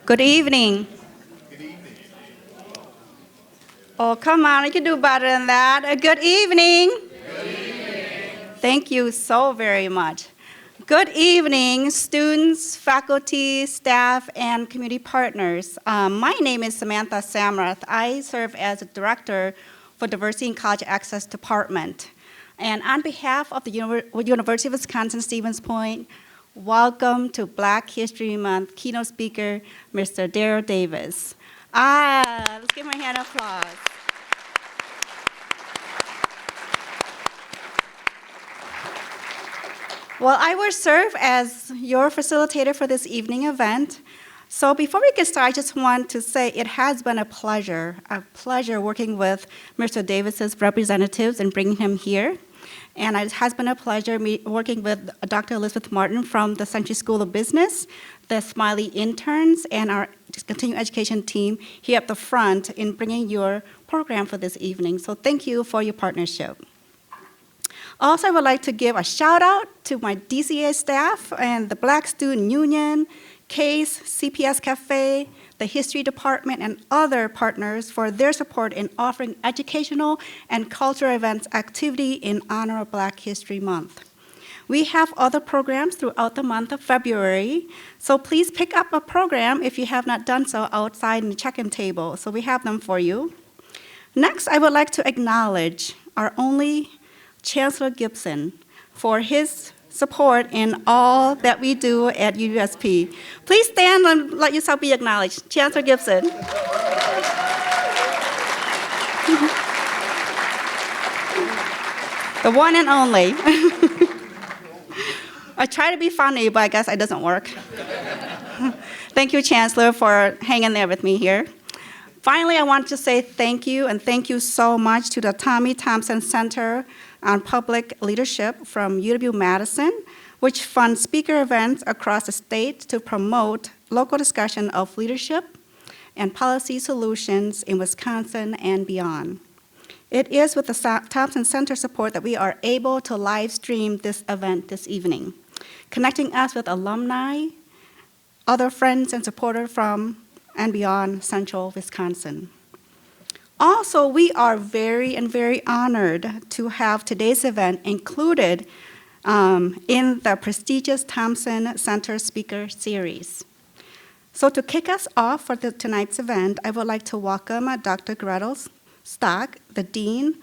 Good evening. Oh, come on, you can do better than that. Good evening. Thank you so very much. Good evening, students, faculty, staff, and community partners. My name is Samantha Samrath. I serve as a director for Diversity and College Access Department. And on behalf of the University of Wisconsin-Stevens Point, welcome to Black History Month keynote speaker, Mr. Daryl Davis. Let's give him a hand of applause. Well, I will serve as your facilitator for this evening event. So before we get started, I just want to say it has been a pleasure working with Mr. Davis's representatives and bringing him here. And it has been a pleasure working with Dr. Elizabeth Martin from the Century School of Business, the Smiley interns, and our continuing education team here at the front in bringing your program for this evening. So thank you for your partnership. Also, I would like to give a shout out to my DCA staff and the Black Student Union, CASE, CPS Cafe, the History Department, and other partners for their support in offering educational and cultural events activity in honor of Black History Month. We have other programs throughout the month of February, so please pick up a program if you have not done so outside in the check-in table. So we have them for you. Next, I would like to acknowledge our only Chancellor Gibson for his support in all that we do at UWSP. Please stand and let yourself be acknowledged. Chancellor Gibson. The one and only. I try to be funny, but I guess it doesn't work. Thank you, Chancellor, for hanging there with me here. Finally, I want to say thank you, and thank you so much to the Tommy Thompson Center on Public Leadership from UW-Madison, which funds speaker events across the state to promote local discussion of leadership and policy solutions in Wisconsin and beyond. It is with the Thompson Center support that we are able to live stream this event this evening, connecting us with alumni, other friends and supporters from and beyond Central Wisconsin. Also, we are very honored to have today's event included in the prestigious Thompson Center Speaker Series. So to kick us off for tonight's event, I would like to welcome Dr. Gretel Stock, the Dean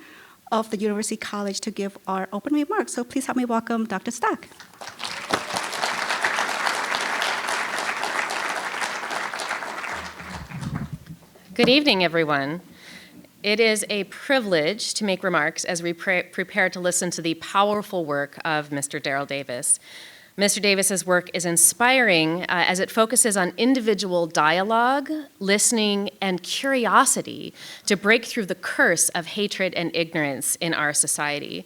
of the University College, to give our open remarks. So please help me welcome Dr. Stock. Good evening, everyone. It is a privilege to make remarks as we prepare to listen to the powerful work of Mr. Daryl Davis. Mr. Davis's work is inspiring as it focuses on individual dialogue, listening, and curiosity to break through the curse of hatred and ignorance in our society.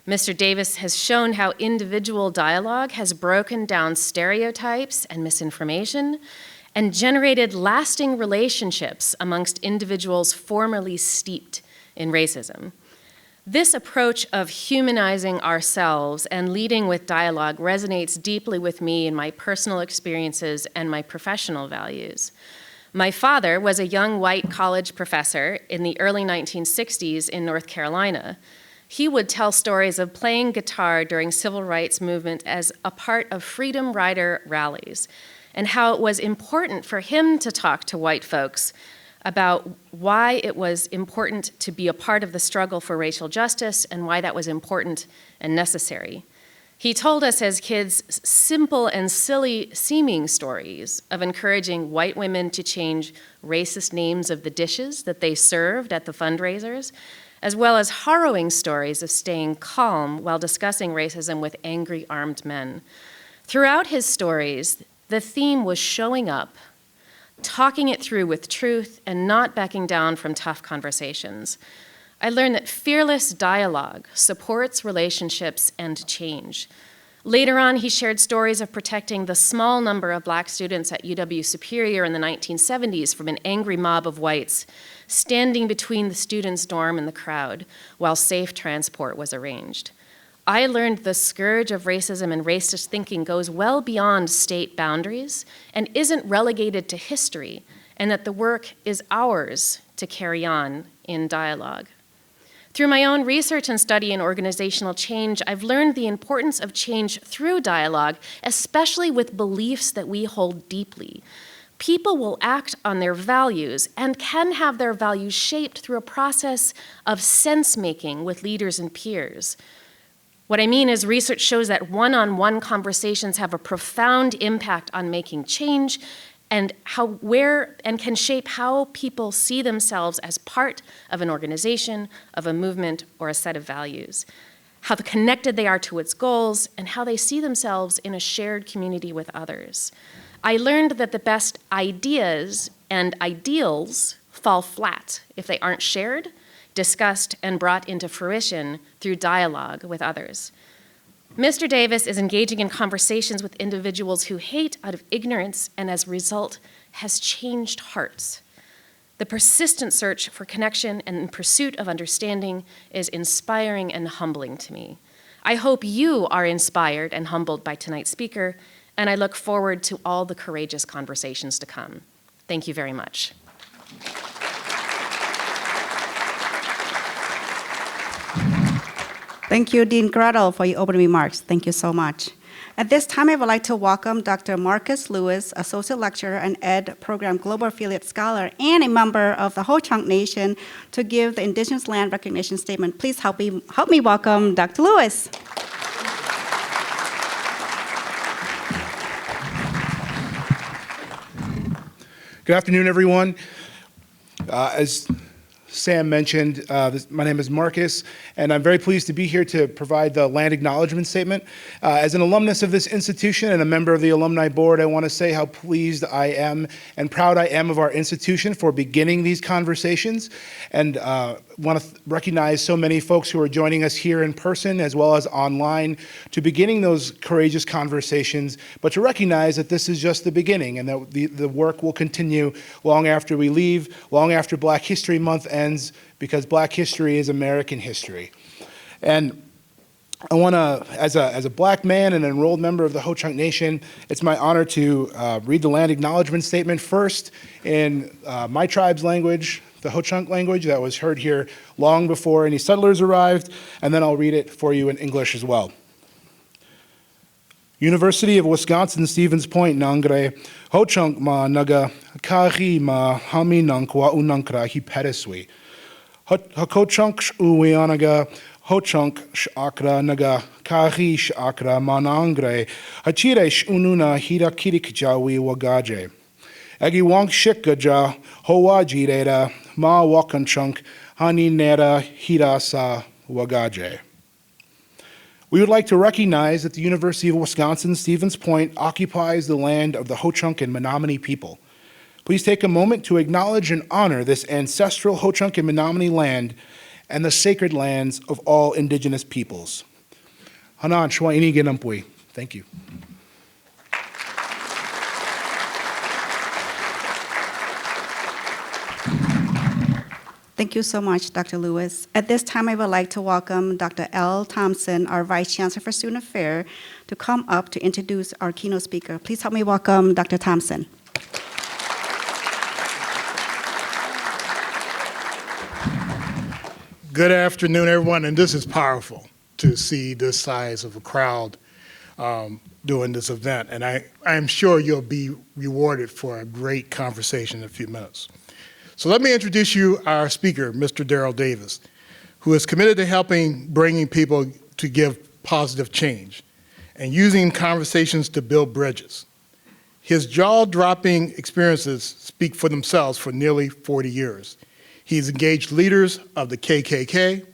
Mr. Davis has shown how individual dialogue has broken down stereotypes and misinformation and generated lasting relationships amongst individuals formerly steeped in racism. This approach of humanizing ourselves and leading with dialogue resonates deeply with me in my personal experiences and my professional values. My father was a young white college professor in the early 1960s in North Carolina. He would tell stories of playing guitar during civil rights movement as a part of Freedom Rider rallies, and how it was important for him to talk to white folks about why it was important to be a part of the struggle for racial justice and why that was important and necessary. He told us as kids simple and silly seeming stories of encouraging white women to change racist names of the dishes that they served at the fundraisers, as well as harrowing stories of staying calm while discussing racism with angry armed men. Throughout his stories, the theme was showing up, talking it through with truth, and not backing down from tough conversations. I learned that fearless dialogue supports relationships and change. Later on, he shared stories of protecting the small number of Black students at UW Superior in the 1970s from an angry mob of whites, standing between the students' dorm and the crowd while safe transport was arranged. I learned the scourge of racism and racist thinking goes well beyond state boundaries and isn't relegated to history, and that the work is ours to carry on in dialogue. Through my own research and study in organizational change, I've learned the importance of change through dialogue, especially with beliefs that we hold deeply. People will act on their values and can have their values shaped through a process of sense-making with leaders and peers. What I mean is research shows that one-on-one conversations have a profound impact on making change and can shape how people see themselves as part of an organization, of a movement, or a set of values, how connected they are to its goals, and how they see themselves in a shared community with others. I learned that the best ideas and ideals fall flat if they aren't shared, discussed, and brought into fruition through dialogue with others. Mr. Davis is engaging in conversations with individuals who hate out of ignorance and as a result has changed hearts. The persistent search for connection and in pursuit of understanding is inspiring and humbling to me. I hope you are inspired and humbled by tonight's speaker, and I look forward to all the courageous conversations to come. Thank you very much. Thank you, Dean Gretel, for your opening remarks. Thank you so much. At this time, I would like to welcome Dr. Marcus Lewis, Associate Lecturer and Ed Program Global Affiliate Scholar and a member of the Ho-Chunk Nation, to give the Indigenous Land Recognition Statement. Please help me welcome Dr. Lewis. Good afternoon, everyone. As Sam mentioned, my name is Marcus, and I'm very pleased to be here to provide the land acknowledgement statement. As an alumnus of this institution and a member of the alumni board, I want to say how pleased I am and proud I am of our institution for beginning these conversations, and want to recognize so many folks who are joining us here in person as well as online to beginning those courageous conversations, but to recognize that this is just the beginning and that the work will continue long after we leave, long after Black History Month ends, because Black history is American history. And I want to, as a Black man and an enrolled member of the Ho-Chunk Nation, it's my honor to read the land acknowledgement statement first in my tribe's language, the Ho-Chunk language that was heard here long before any settlers arrived, and then I'll read it for you in English as well. University of Wisconsin-Stevens Point, Nangre, Ho-Chunk ma naga kahi ma hami nankwa unankra hi pereswi. Ho-Chunk uwianaga Ho-Chunk shakra naga kahi shakra ma nangre hachire ununa hira kirikjawi wagaje. Agi wonk shikgaja howajireda ma wakanchunk hani nera hirasa wagaje. We would like to recognize that the University of Wisconsin-Stevens Point occupies the land of the Ho-Chunk and Menominee people. Please take a moment to acknowledge and honor this ancestral Ho-Chunk and Menominee land and the sacred lands of all indigenous peoples. Hanan shwa ini genampui. Thank you. Thank you so much, Dr. Lewis. At this time, I would like to welcome Dr. L. Thompson, our Vice Chancellor for Student Affairs, to come up to introduce our keynote speaker. Please help me welcome Dr. Thompson. Good afternoon, everyone, and this is powerful to see this size of a crowd doing this event, and I'm sure you'll be rewarded for a great conversation in a few minutes. So let me introduce you our speaker, Mr. Daryl Davis, who is committed to bringing people to give positive change and using conversations to build bridges. His jaw-dropping experiences speak for themselves for nearly 40 years. He's engaged leaders of the KKK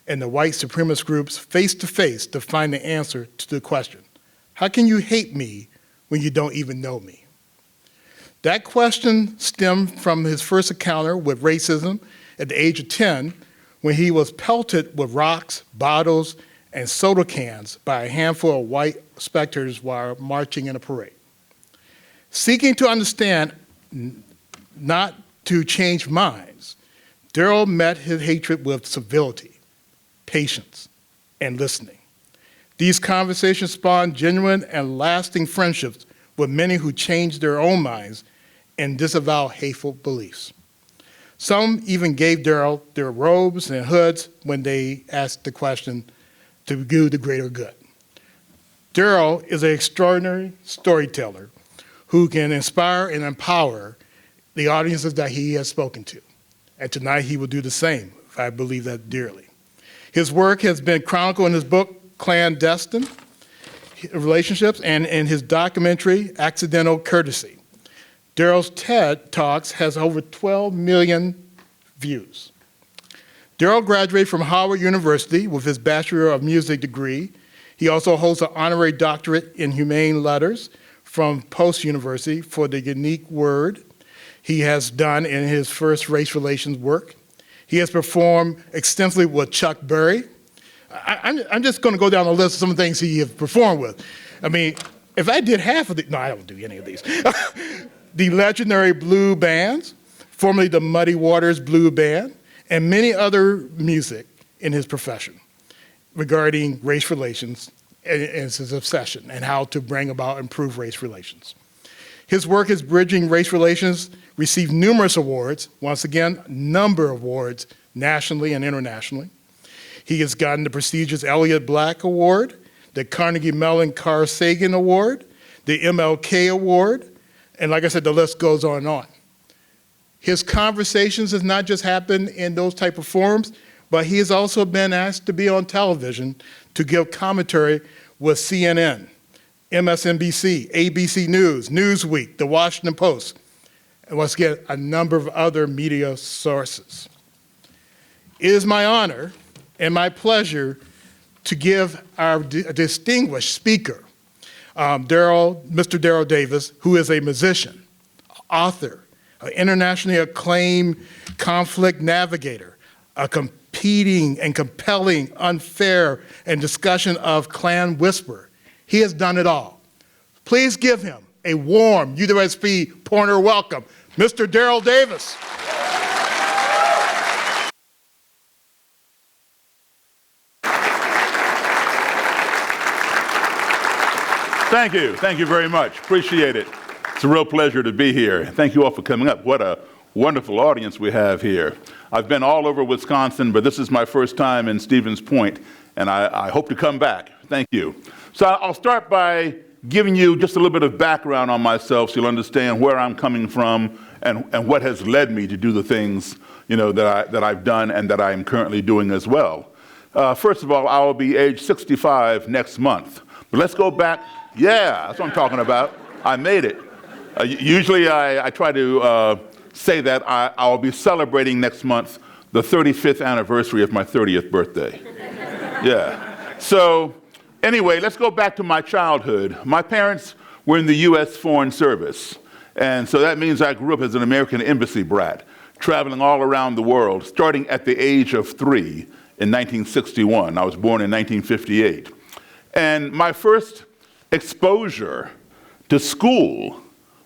and the white supremacist groups face-to-face to find the answer to the question, how can you hate me when you don't even know me? That question stemmed from his first encounter with racism at the age of 10, when he was pelted with rocks, bottles, and soda cans by a handful of white spectators while marching in a parade. Seeking to understand, not to change minds, Daryl met his hatred with civility, patience, and listening. These conversations spawned genuine and lasting friendships with many who changed their own minds and disavowed hateful beliefs. Some even gave Daryl their robes and hoods when they asked the question to do the greater good. Daryl is an extraordinary storyteller who can inspire and empower the audiences that he has spoken to. And tonight he will do the same. I believe that dearly. His work has been chronicled in his book, Clandestine Relationships, and in his documentary, Accidental Courtesy. Daryl's TED Talks has over 12 million views. Daryl graduated from Howard University with his Bachelor of Music degree. He also holds an honorary doctorate in humane letters from Post University for the unique word he has done in his first race relations work. He has performed extensively with Chuck Berry. I'm just going to go down the list of some of the things he has performed with. I mean, if I did half of the, no, I don't do any of these. The legendary Blue Bands, formerly the Muddy Waters Blue Band, and many other music in his profession regarding race relations and his obsession and how to bring about improved race relations. His work as bridging race relations received numerous awards, once again, a number of awards nationally and internationally. He has gotten the prestigious Elliott Black Award, the Carnegie Mellon Carl Sagan Award, the MLK Award, and like I said, the list goes on and on. His conversations has not just happened in those type of forums, but he has also been asked to be on television to give commentary with CNN, MSNBC, ABC News, Newsweek, The Washington Post, and once again, a number of other media sources. It is my honor and my pleasure to give our distinguished speaker, Mr. Daryl Davis, who is a musician, author, an internationally acclaimed conflict navigator, a competing and compelling, unfair, and discussion of Klan Whisperer. He has done it all. Please give him a warm UWSP Pointer welcome, Mr. Daryl Davis. Thank you very much. Appreciate it. It's a real pleasure to be here. Thank you all for coming up. What a wonderful audience we have here. I've been all over Wisconsin, but this is my first time in Stevens Point, and I hope to come back. Thank you. So I'll start by giving you just a little bit of background on myself so you'll understand where I'm coming from and what has led me to do the things that I've done and that I am currently doing as well. First of all, I will be age 65 next month. But let's go back. Yeah, that's what I'm talking about. I made it. Usually I try to say that I'll be celebrating next month the 35th anniversary of my 30th birthday. Yeah. So anyway, let's go back to my childhood. My parents were in the U.S. Foreign Service. And so that means I grew up as an American embassy brat, traveling all around the world, starting at the age of 3 in 1961. I was born in 1958. And my first exposure to school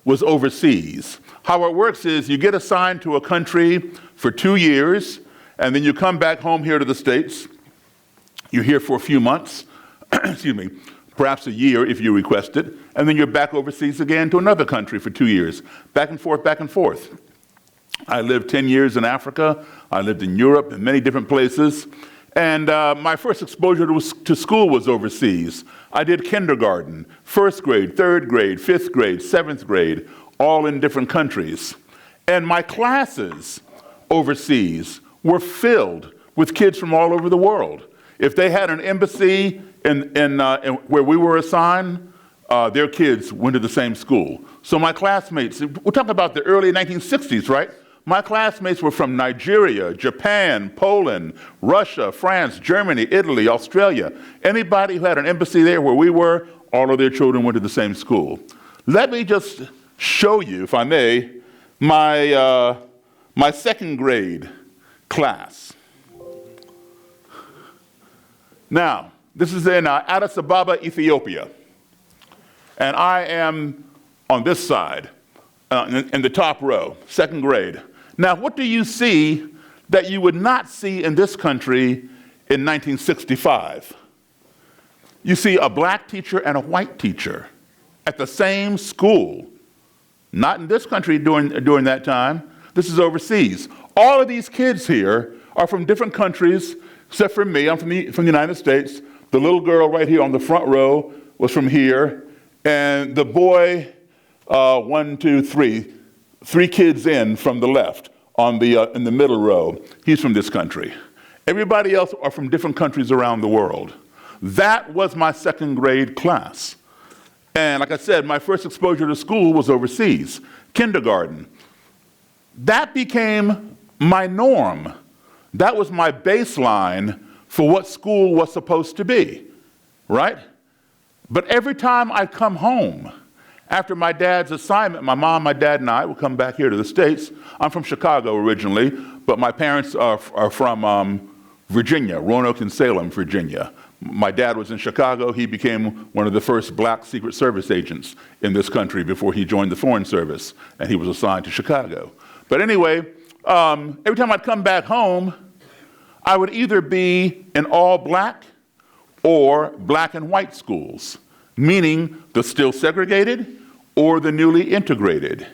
was overseas. How it works is you get assigned to a country for 2 years, and then you come back home here to the States. You're here for a few months, excuse me, perhaps a year if you request it, and then you're back overseas again to another country for 2 years. Back and forth, back and forth. I lived 10 years in Africa. I lived in Europe and many different places. And my first exposure to school was overseas. I did kindergarten, first grade, third grade, fifth grade, seventh grade, all in different countries. And my classes overseas were filled with kids from all over the world. If they had an embassy in where we were assigned, their kids went to the same school. So my classmates, we're talking about the early 1960s, right? My classmates were from Nigeria, Japan, Poland, Russia, France, Germany, Italy, Australia. Anybody who had an embassy there where we were, all of their children went to the same school. Let me just show you, if I may, my second grade class. Now, this is in Addis Ababa, Ethiopia. And I am on this side, in the top row, second grade. Now, what do you see that you would not see in this country in 1965? you see a black teacher and a white teacher at the same school. Not in this country during that time. This is overseas. All of these kids here are from different countries, except for me. I'm from the United States. The little girl right here on the front row was from here. And the boy, 1, 2, 3, 3 kids in from the left in the middle row, he's from this country. Everybody else are from different countries around the world. That was my second grade class. And like I said, my first exposure to school was overseas, kindergarten. That became my norm. That was my baseline for what school was supposed to be, right? But every time I come home, after my dad's assignment, my mom, my dad, and I would come back here to the States. I'm from Chicago originally, but my parents are from Virginia, Roanoke and Salem, Virginia. My dad was in Chicago. He became one of the first black Secret Service agents in this country before he joined the Foreign Service, and he was assigned to Chicago. But anyway, every time I'd come back home, I would either be in all black or black and white schools, meaning the still segregated or the newly integrated.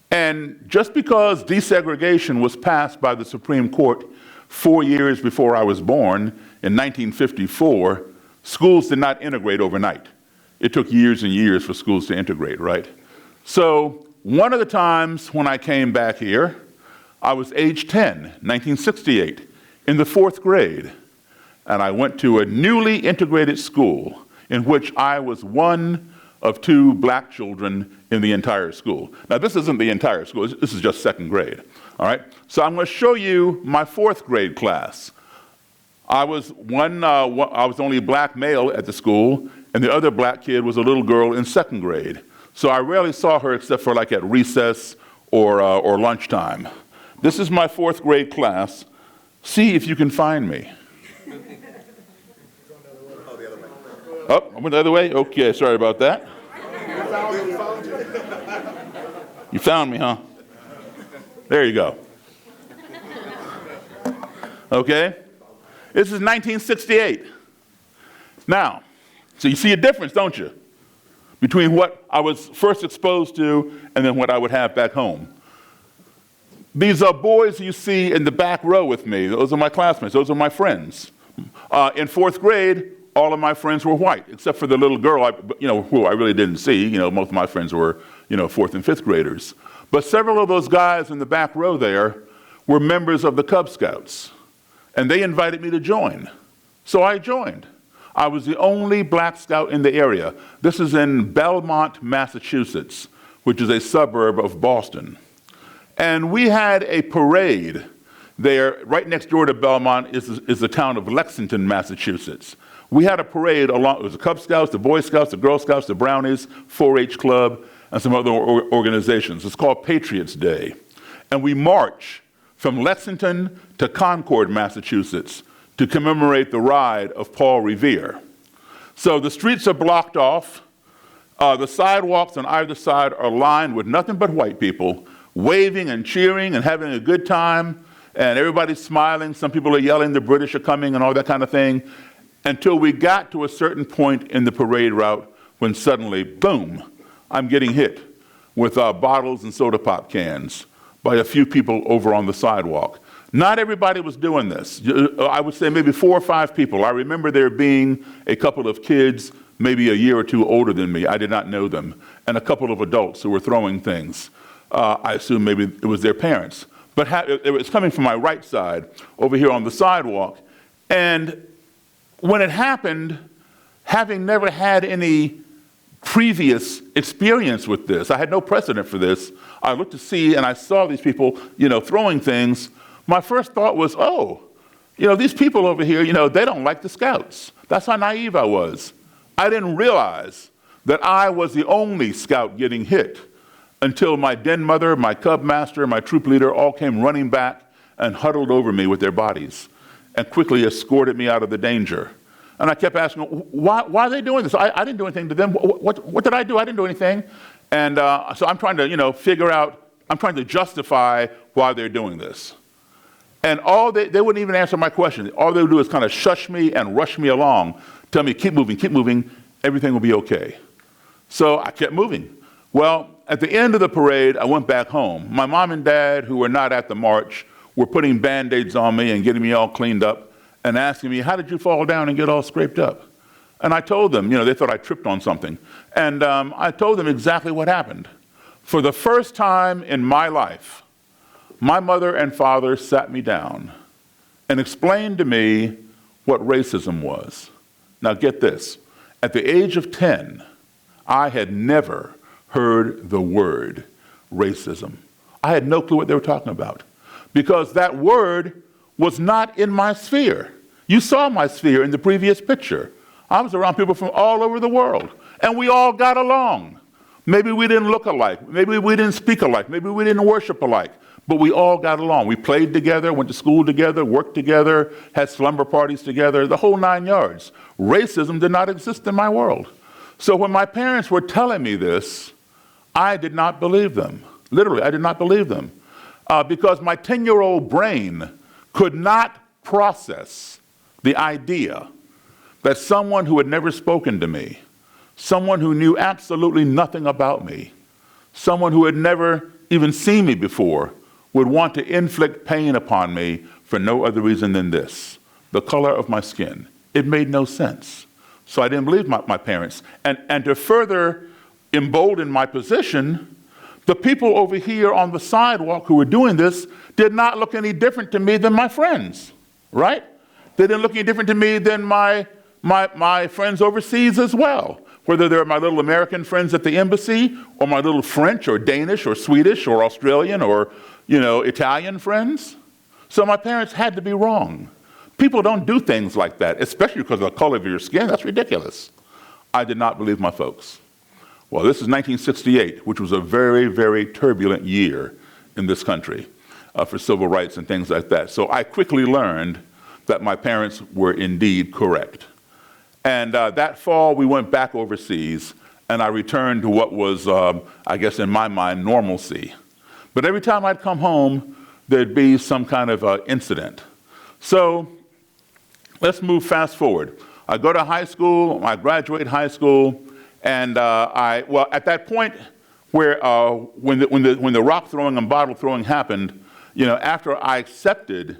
And just because desegregation was passed by the Supreme Court 4 years before I was born, in 1954, schools did not integrate overnight. It took years and years for schools to integrate, right? So one of the times when I came back here, I was age 10, 1968, in the 4th grade. And I went to a newly integrated school in which I was one of 2 black children in the entire school. Now, this isn't the entire school. This is just 2nd grade, all right? So I'm going to show you my 4th grade class. I was only a black male at the school, and the other black kid was a little girl in 2nd grade. So I rarely saw her except for like at recess or lunchtime. This is my 4th grade class. See if you can find me. Oh, I went the other way? Okay, sorry about that. You found me, huh? There you go. Okay? This is 1968. Now, so you see a difference, don't you? Between what I was first exposed to and then what I would have back home. These are boys you see in the back row with me. Those are my classmates. Those are my friends. In 4th grade, all of my friends were white, except for the little girl, who I really didn't see. Most of my friends were, 4th and 5th graders. But several of those guys in the back row there were members of the Cub Scouts, and they invited me to join. So I joined. I was the only black scout in the area. This is in Belmont, Massachusetts, which is a suburb of Boston. And we had a parade there. Right next door to Belmont is the town of Lexington, Massachusetts. We had a parade along, it was the Cub Scouts, the Boy Scouts, the Girl Scouts, the Brownies, 4-H Club, and some other organizations. It's called Patriots Day. And we march from Lexington to Concord, Massachusetts, to commemorate the ride of Paul Revere. So the streets are blocked off. The sidewalks on either side are lined with nothing but white people, waving and cheering and having a good time, and everybody's smiling. Some people are yelling, the British are coming and all that kind of thing, until we got to a certain point in the parade route when suddenly, boom, I'm getting hit with bottles and soda pop cans by a few people over on the sidewalk. Not everybody was doing this. I would say maybe 4 or 5 people. I remember there being a couple of kids, maybe a year or 2 older than me. I did not know them. And a couple of adults who were throwing things. I assume maybe it was their parents. But it was coming from my right side, over here on the sidewalk. And when it happened, having never had any previous experience with this, I had no precedent for this. I looked to see and I saw these people, throwing things. My first thought was, these people over here, they don't like the Scouts. That's how naive I was. I didn't realize that I was the only Scout getting hit until my den mother, my Cub master, my troop leader all came running back and huddled over me with their bodies and quickly escorted me out of the danger. And I kept asking, why are they doing this? I didn't do anything to them. What did I do? I didn't do anything. And so I'm trying to, figure out, I'm trying to justify why they're doing this. And they wouldn't even answer my question. All they would do is kind of shush me and rush me along tell me, keep moving, everything will be okay. So I kept moving. Well, at the end of the parade, I went back home. My mom and dad, who were not at the march, were putting Band-Aids on me and getting me all cleaned up and asking me, how did you fall down and get all scraped up? And I told them, they thought I tripped on something. And I told them exactly what happened. For the first time in my life, my mother and father sat me down and explained to me what racism was. Now get this, at the age of 10, I had never heard the word racism. I had no clue what they were talking about because that word was not in my sphere. You saw my sphere in the previous picture. I was around people from all over the world, and we all got along. Maybe we didn't look alike, maybe we didn't speak alike, maybe we didn't worship alike, but we all got along. We played together, went to school together, worked together, had slumber parties together, the whole 9 yards. Racism did not exist in my world. So when my parents were telling me this, I did not believe them. Literally, I did not believe them. Because my 10-year-old brain could not process the idea that someone who had never spoken to me, someone who knew absolutely nothing about me, someone who had never even seen me before, would want to inflict pain upon me for no other reason than this, the color of my skin. It made no sense. So I didn't believe my parents. And to further embolden my position, the people over here on the sidewalk who were doing this did not look any different to me than my friends, right? They didn't look any different to me than my friends overseas as well, whether they're my little American friends at the embassy or my little French or Danish or Swedish or Australian or, Italian friends. So my parents had to be wrong. People don't do things like that, especially because of the color of your skin. That's ridiculous. I did not believe my folks. Well, this is 1968, which was a very, very turbulent year in this country for civil rights and things like that. So I quickly learned that my parents were indeed correct. And that fall, we went back overseas, and I returned to what was, I guess in my mind, normalcy. But every time I'd come home, there'd be some kind of incident. So let's move fast forward. I go to high school, I graduate high school, and at that point where when the rock throwing and bottle throwing happened, after I accepted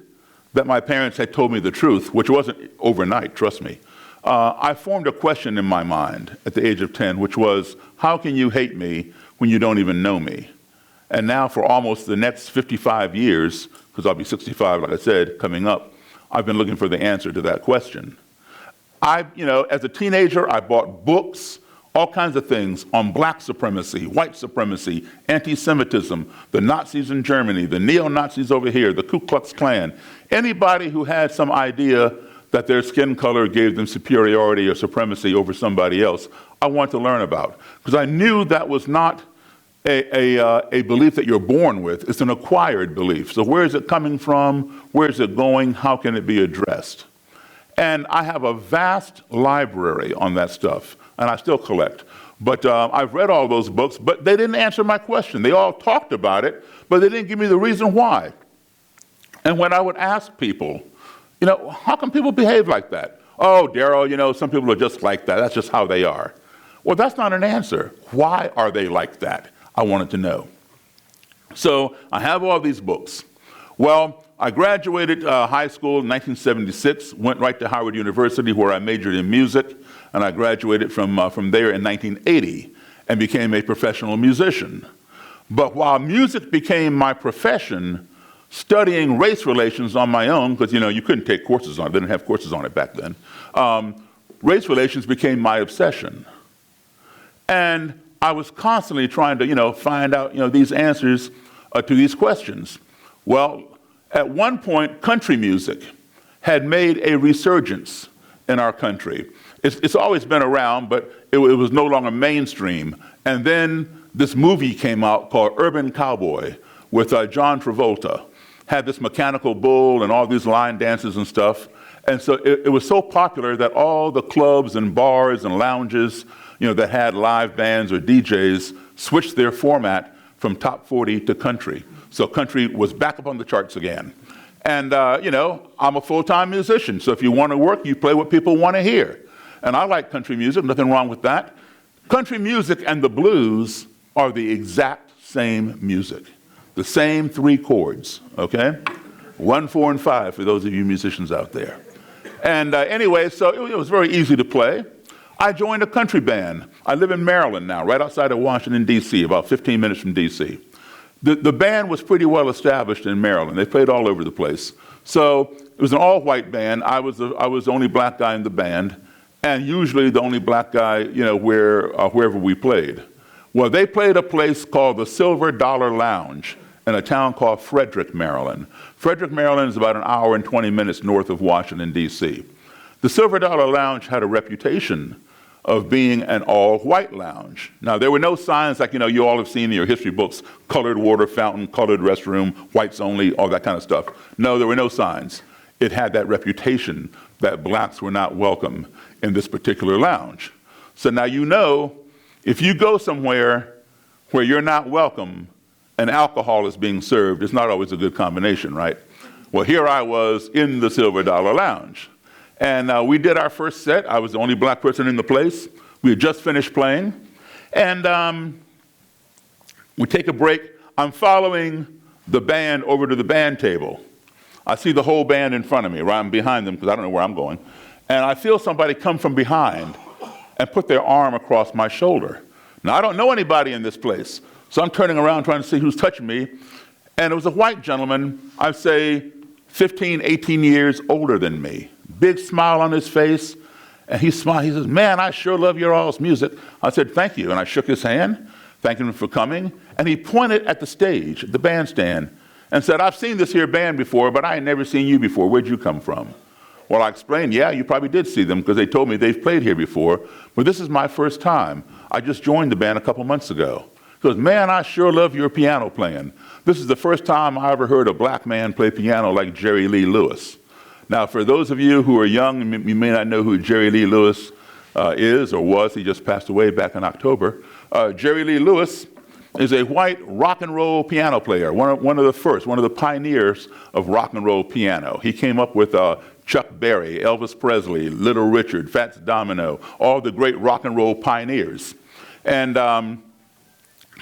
that my parents had told me the truth, which wasn't overnight, trust me, I formed a question in my mind at the age of 10, which was, how can you hate me when you don't even know me? And now for almost the next 55 years, because I'll be 65, like I said, coming up, I've been looking for the answer to that question. As a teenager, I bought books, all kinds of things on black supremacy, white supremacy, anti-Semitism, the Nazis in Germany, the neo-Nazis over here, the Ku Klux Klan. Anybody who had some idea that their skin color gave them superiority or supremacy over somebody else, I wanted to learn about. Because I knew that was not a belief that you're born with. It's an acquired belief. So where is it coming from? Where is it going? How can it be addressed? And I have a vast library on that stuff, and I still collect. But I've read all those books, but they didn't answer my question. They all talked about it, but they didn't give me the reason why. And when I would ask people, how come people behave like that? Oh, Daryl, some people are just like that. That's just how they are. Well, that's not an answer. Why are they like that? I wanted to know. So I have all these books. Well, I graduated high school in 1976, went right to Howard University where I majored in music, and I graduated from there in 1980 and became a professional musician. But while music became my profession, studying race relations on my own, because you couldn't take courses on it, they didn't have courses on it back then, race relations became my obsession. And I was constantly trying to find out these answers to these questions. Well, at one point, country music had made a resurgence in our country. It's always been around, but it was no longer mainstream. And then this movie came out called Urban Cowboy with John Travolta. Had this mechanical bull and all these line dances and stuff. And so it was so popular that all the clubs and bars and lounges that had live bands or DJs switched their format from top 40 to country. So country was back up on the charts again. And, I'm a full-time musician, so if you want to work, you play what people want to hear. And I like country music, nothing wrong with that. Country music and the blues are the exact same music, the same 3 chords, okay? 1, 4, and 5 for those of you musicians out there. And anyway, so it was very easy to play. I joined a country band. I live in Maryland now, right outside of Washington, D.C., about 15 minutes from D.C. The band was pretty well established in Maryland. They played all over the place. So it was an all-white band. I was the only black guy in the band, and usually the only black guy, wherever we played. Well, they played a place called the Silver Dollar Lounge in a town called Frederick, Maryland. Frederick, Maryland is about an hour and 20 minutes north of Washington, D.C. The Silver Dollar Lounge had a reputation of being an all-white lounge. Now, there were no signs like, you all have seen in your history books, colored water fountain, colored restroom, whites only, all that kind of stuff. No, there were no signs. It had that reputation that blacks were not welcome in this particular lounge. So now if you go somewhere where you're not welcome and alcohol is being served, it's not always a good combination, right? Well, here I was in the Silver Dollar Lounge. And we did our first set. I was the only black person in the place. We had just finished playing. And we take a break. I'm following the band over to the band table. I see the whole band in front of me, right? I'm behind them because I don't know where I'm going. And I feel somebody come from behind and put their arm across my shoulder. Now, I don't know anybody in this place. So I'm turning around trying to see who's touching me. And it was a white gentleman, I'd say 15, 18 years older than me. Big smile on his face, and he smiled. He says, "Man, I sure love your all's music." I said, "Thank you," and I shook his hand, thanking him for coming, and he pointed at the stage, the bandstand, and said, "I've seen this here band before, but I ain't never seen you before. Where'd you come from?" Well, I explained, "Yeah, you probably did see them because they told me they've played here before, but this is my first time. I just joined the band a couple months ago." He goes, "Man, I sure love your piano playing. This is the first time I ever heard a black man play piano like Jerry Lee Lewis." Now, for those of you who are young, you may not know who Jerry Lee Lewis is or was. He just passed away back in October. Jerry Lee Lewis is a white rock and roll piano player, one of the first, one of the pioneers of rock and roll piano. He came up with Chuck Berry, Elvis Presley, Little Richard, Fats Domino, all the great rock and roll pioneers. And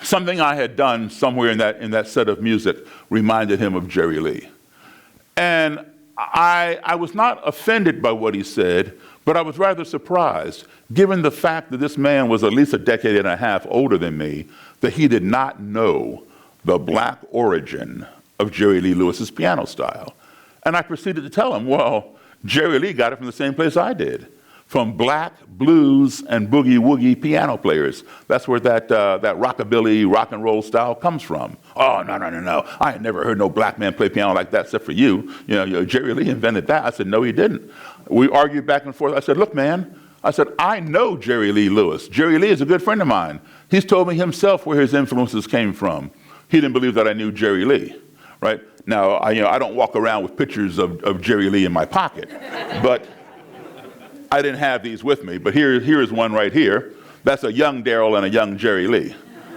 something I had done somewhere in that set of music reminded him of Jerry Lee. And I was not offended by what he said, but I was rather surprised, given the fact that this man was at least a decade and a half older than me, that he did not know the black origin of Jerry Lee Lewis's piano style. And I proceeded to tell him, well, Jerry Lee got it from the same place I did, from black blues and boogie-woogie piano players. That's where that rockabilly, rock and roll style comes from. "Oh, no. I had never heard no black man play piano like that except for you. Jerry Lee invented that." I said, "No, he didn't." We argued back and forth. I said, "Look, man," I said, "I know Jerry Lee Lewis. Jerry Lee is a good friend of mine. He's told me himself where his influences came from. He didn't believe that I knew Jerry Lee, right? Now, I don't walk around with pictures of Jerry Lee in my pocket, but I didn't have these with me, but here is one right here. That's a young Daryl and a young Jerry Lee.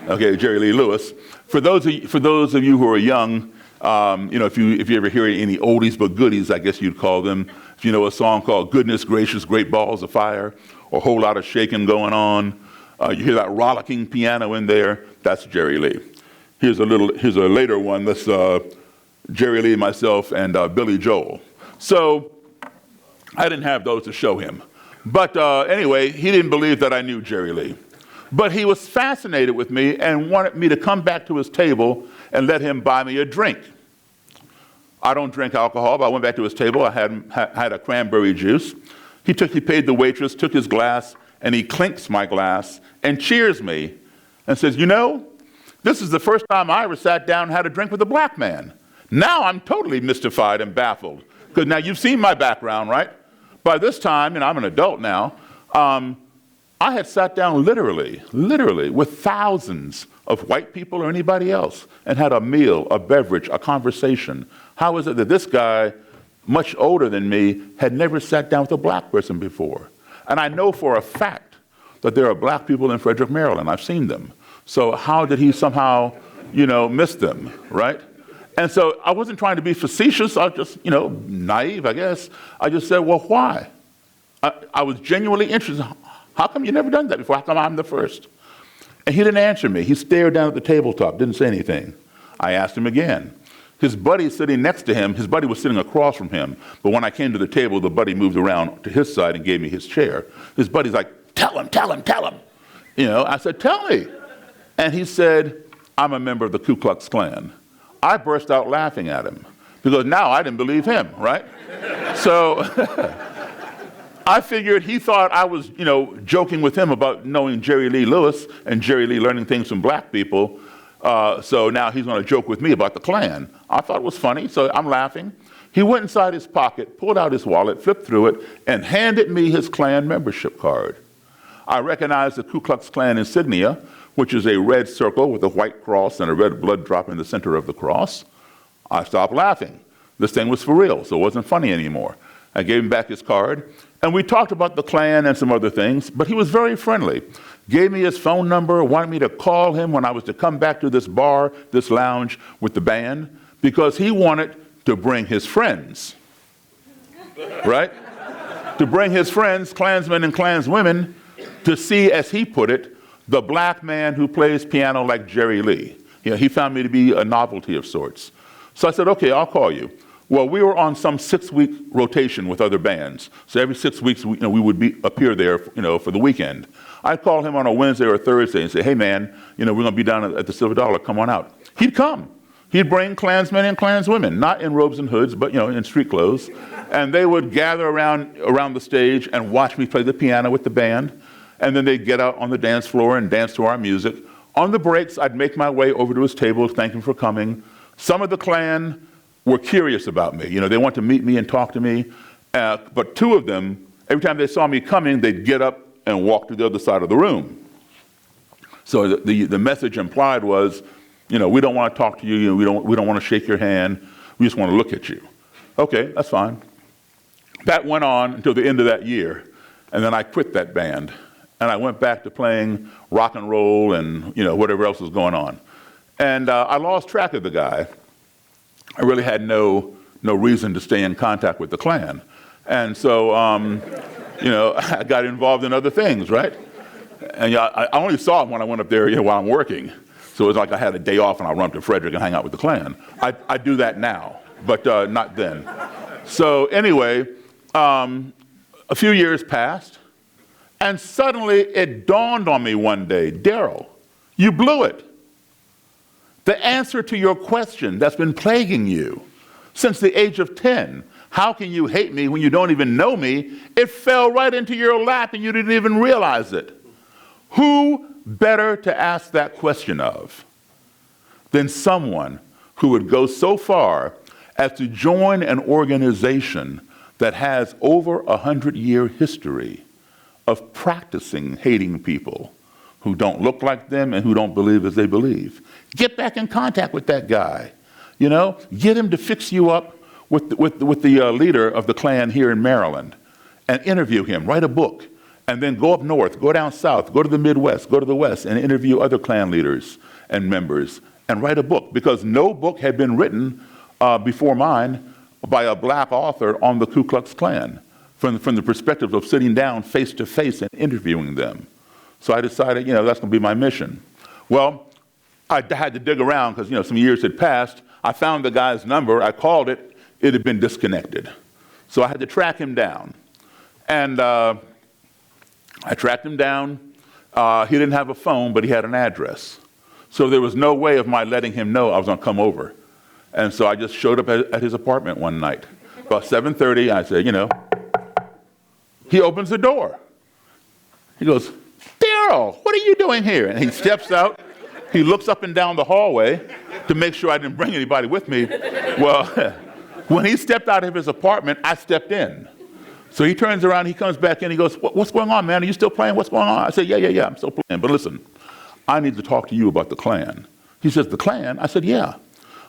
Okay, Jerry Lee Lewis. For those of you who are young, if you ever hear any oldies but goodies, I guess you'd call them. If you know a song called "Goodness Gracious, Great Balls of Fire," or "A Whole Lot of Shaking Going On," you hear that rollicking piano in there. That's Jerry Lee. Here's a later one. That's Jerry Lee, myself, and Billy Joel. So I didn't have those to show him. But anyway, he didn't believe that I knew Jerry Lee. But he was fascinated with me and wanted me to come back to his table and let him buy me a drink. I don't drink alcohol, but I went back to his table. I had a cranberry juice. He paid the waitress, took his glass, and he clinks my glass and cheers me and says, "This is the first time I ever sat down and had a drink with a black man." Now I'm totally mystified and baffled. Because now you've seen my background, right? By this time, I'm an adult now, I had sat down literally with thousands of white people or anybody else and had a meal, a beverage, a conversation. How is it that this guy, much older than me, had never sat down with a black person before? And I know for a fact that there are black people in Frederick, Maryland. I've seen them. So how did he somehow, miss them, right? And so I wasn't trying to be facetious. I was just, naive, I guess. I just said, well, why? I was genuinely interested. How come you never done that before? How come I'm the first? And he didn't answer me. He stared down at the tabletop, didn't say anything. I asked him again. His buddy sitting next to him, his buddy was sitting across from him. But when I came to the table, the buddy moved around to his side and gave me his chair. His buddy's like, tell him, tell him, tell him. You know, I said, tell me. And he said, I'm a member of the Ku Klux Klan. I burst out laughing at him because now I didn't believe him, right? So I figured he thought I was, you know, joking with him about knowing Jerry Lee Lewis and Jerry Lee learning things from black people. So now he's going to joke with me about the Klan. I thought it was funny, so I'm laughing. He went inside his pocket, pulled out his wallet, flipped through it, and handed me his Klan membership card. I recognized the Ku Klux Klan insignia, which is a red circle with a white cross and a red blood drop in the center of the cross. I stopped laughing. This thing was for real, so it wasn't funny anymore. I gave him back his card, and we talked about the Klan and some other things, but he was very friendly. Gave me his phone number, wanted me to call him when I was to come back to this bar, this lounge with the band, because he wanted to bring his friends, right? To bring his friends, Klansmen and Klanswomen, to see, as he put it, the black man who plays piano like Jerry Lee. You know, he found me to be a novelty of sorts. So I said, okay, I'll call you. Well, we were on some 6-week rotation with other bands. So every 6 weeks, we would appear there, for the weekend. I'd call him on a Wednesday or a Thursday and say, hey man, we're gonna be down at the Silver Dollar, come on out. He'd come. He'd bring Klansmen and Klanswomen, not in robes and hoods, but in street clothes. And they would gather around the stage and watch me play the piano with the band. And then they'd get out on the dance floor and dance to our music. On the breaks, I'd make my way over to his table, thank him for coming. Some of the Klan were curious about me. They wanted to meet me and talk to me. But two of them, every time they saw me coming, they'd get up and walk to the other side of the room. So the message implied was, we don't want to talk to you, we don't want to shake your hand, we just want to look at you. Okay, that's fine. That went on until the end of that year, and then I quit that band. And I went back to playing rock and roll and whatever else was going on. And I lost track of the guy. I really had no reason to stay in contact with the Klan. And so, I got involved in other things, right? And I only saw him when I went up there while I'm working. So it was like I had a day off and I run up to Frederick and hang out with the Klan. I do that now, but not then. So anyway, a few years passed. And suddenly it dawned on me one day, Daryl, you blew it. The answer to your question that's been plaguing you since the age of 10, how can you hate me when you don't even know me? It fell right into your lap and you didn't even realize it. Who better to ask that question of than someone who would go so far as to join an organization that has over 100-year history of practicing hating people who don't look like them and who don't believe as they believe. Get back in contact with that guy. Get him to fix you up with the leader of the Klan here in Maryland and interview him, write a book, and then go up north, go down south, go to the Midwest, go to the West, and interview other Klan leaders and members and write a book, because no book had been written before mine by a black author on the Ku Klux Klan. From the perspective of sitting down face to face and interviewing them. So I decided, that's going to be my mission. Well, I had to dig around because, some years had passed. I found the guy's number. I called it. It had been disconnected. So I had to track him down. And I tracked him down. He didn't have a phone, but he had an address. So there was no way of my letting him know I was going to come over. And so I just showed up at his apartment one night. About 7:30, I said, He opens the door. He goes, Daryl, what are you doing here? And he steps out. He looks up and down the hallway to make sure I didn't bring anybody with me. Well, when he stepped out of his apartment, I stepped in. So he turns around, he comes back in, he goes, what's going on, man? Are you still playing? What's going on? I said, yeah, I'm still playing. But listen, I need to talk to you about the Klan. He says, the Klan? I said, yeah.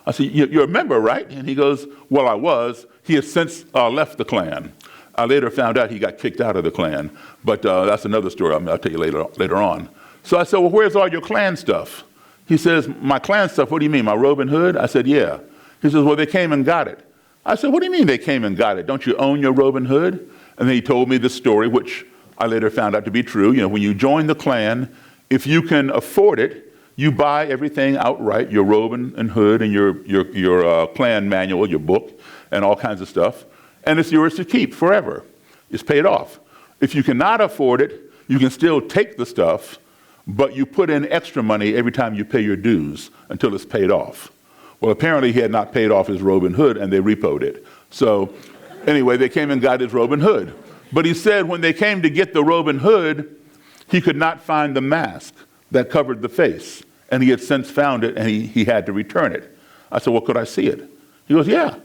I said, you're a member, right? And he goes, well, I was. He has since left the Klan. I later found out he got kicked out of the Klan, but that's another story I'll tell you later on. So I said, well, where's all your Klan stuff? He says, my Klan stuff, what do you mean, my robe and hood? I said, yeah. He says, well, they came and got it. I said, what do you mean they came and got it? Don't you own your robe and hood? And then he told me this story, which I later found out to be true. You know, when you join the Klan, if you can afford it, you buy everything outright, your robe and hood and your Klan manual, your book, and all kinds of stuff, and it's yours to keep forever. It's paid off. If you cannot afford it, you can still take the stuff, but you put in extra money every time you pay your dues until it's paid off. Well, apparently he had not paid off his robe and hood, and they repoed it. So anyway, they came and got his robe and hood. But he said when they came to get the robe and hood, he could not find the mask that covered the face. And he had since found it, and he had to return it. I said, well, could I see it? He goes, yeah.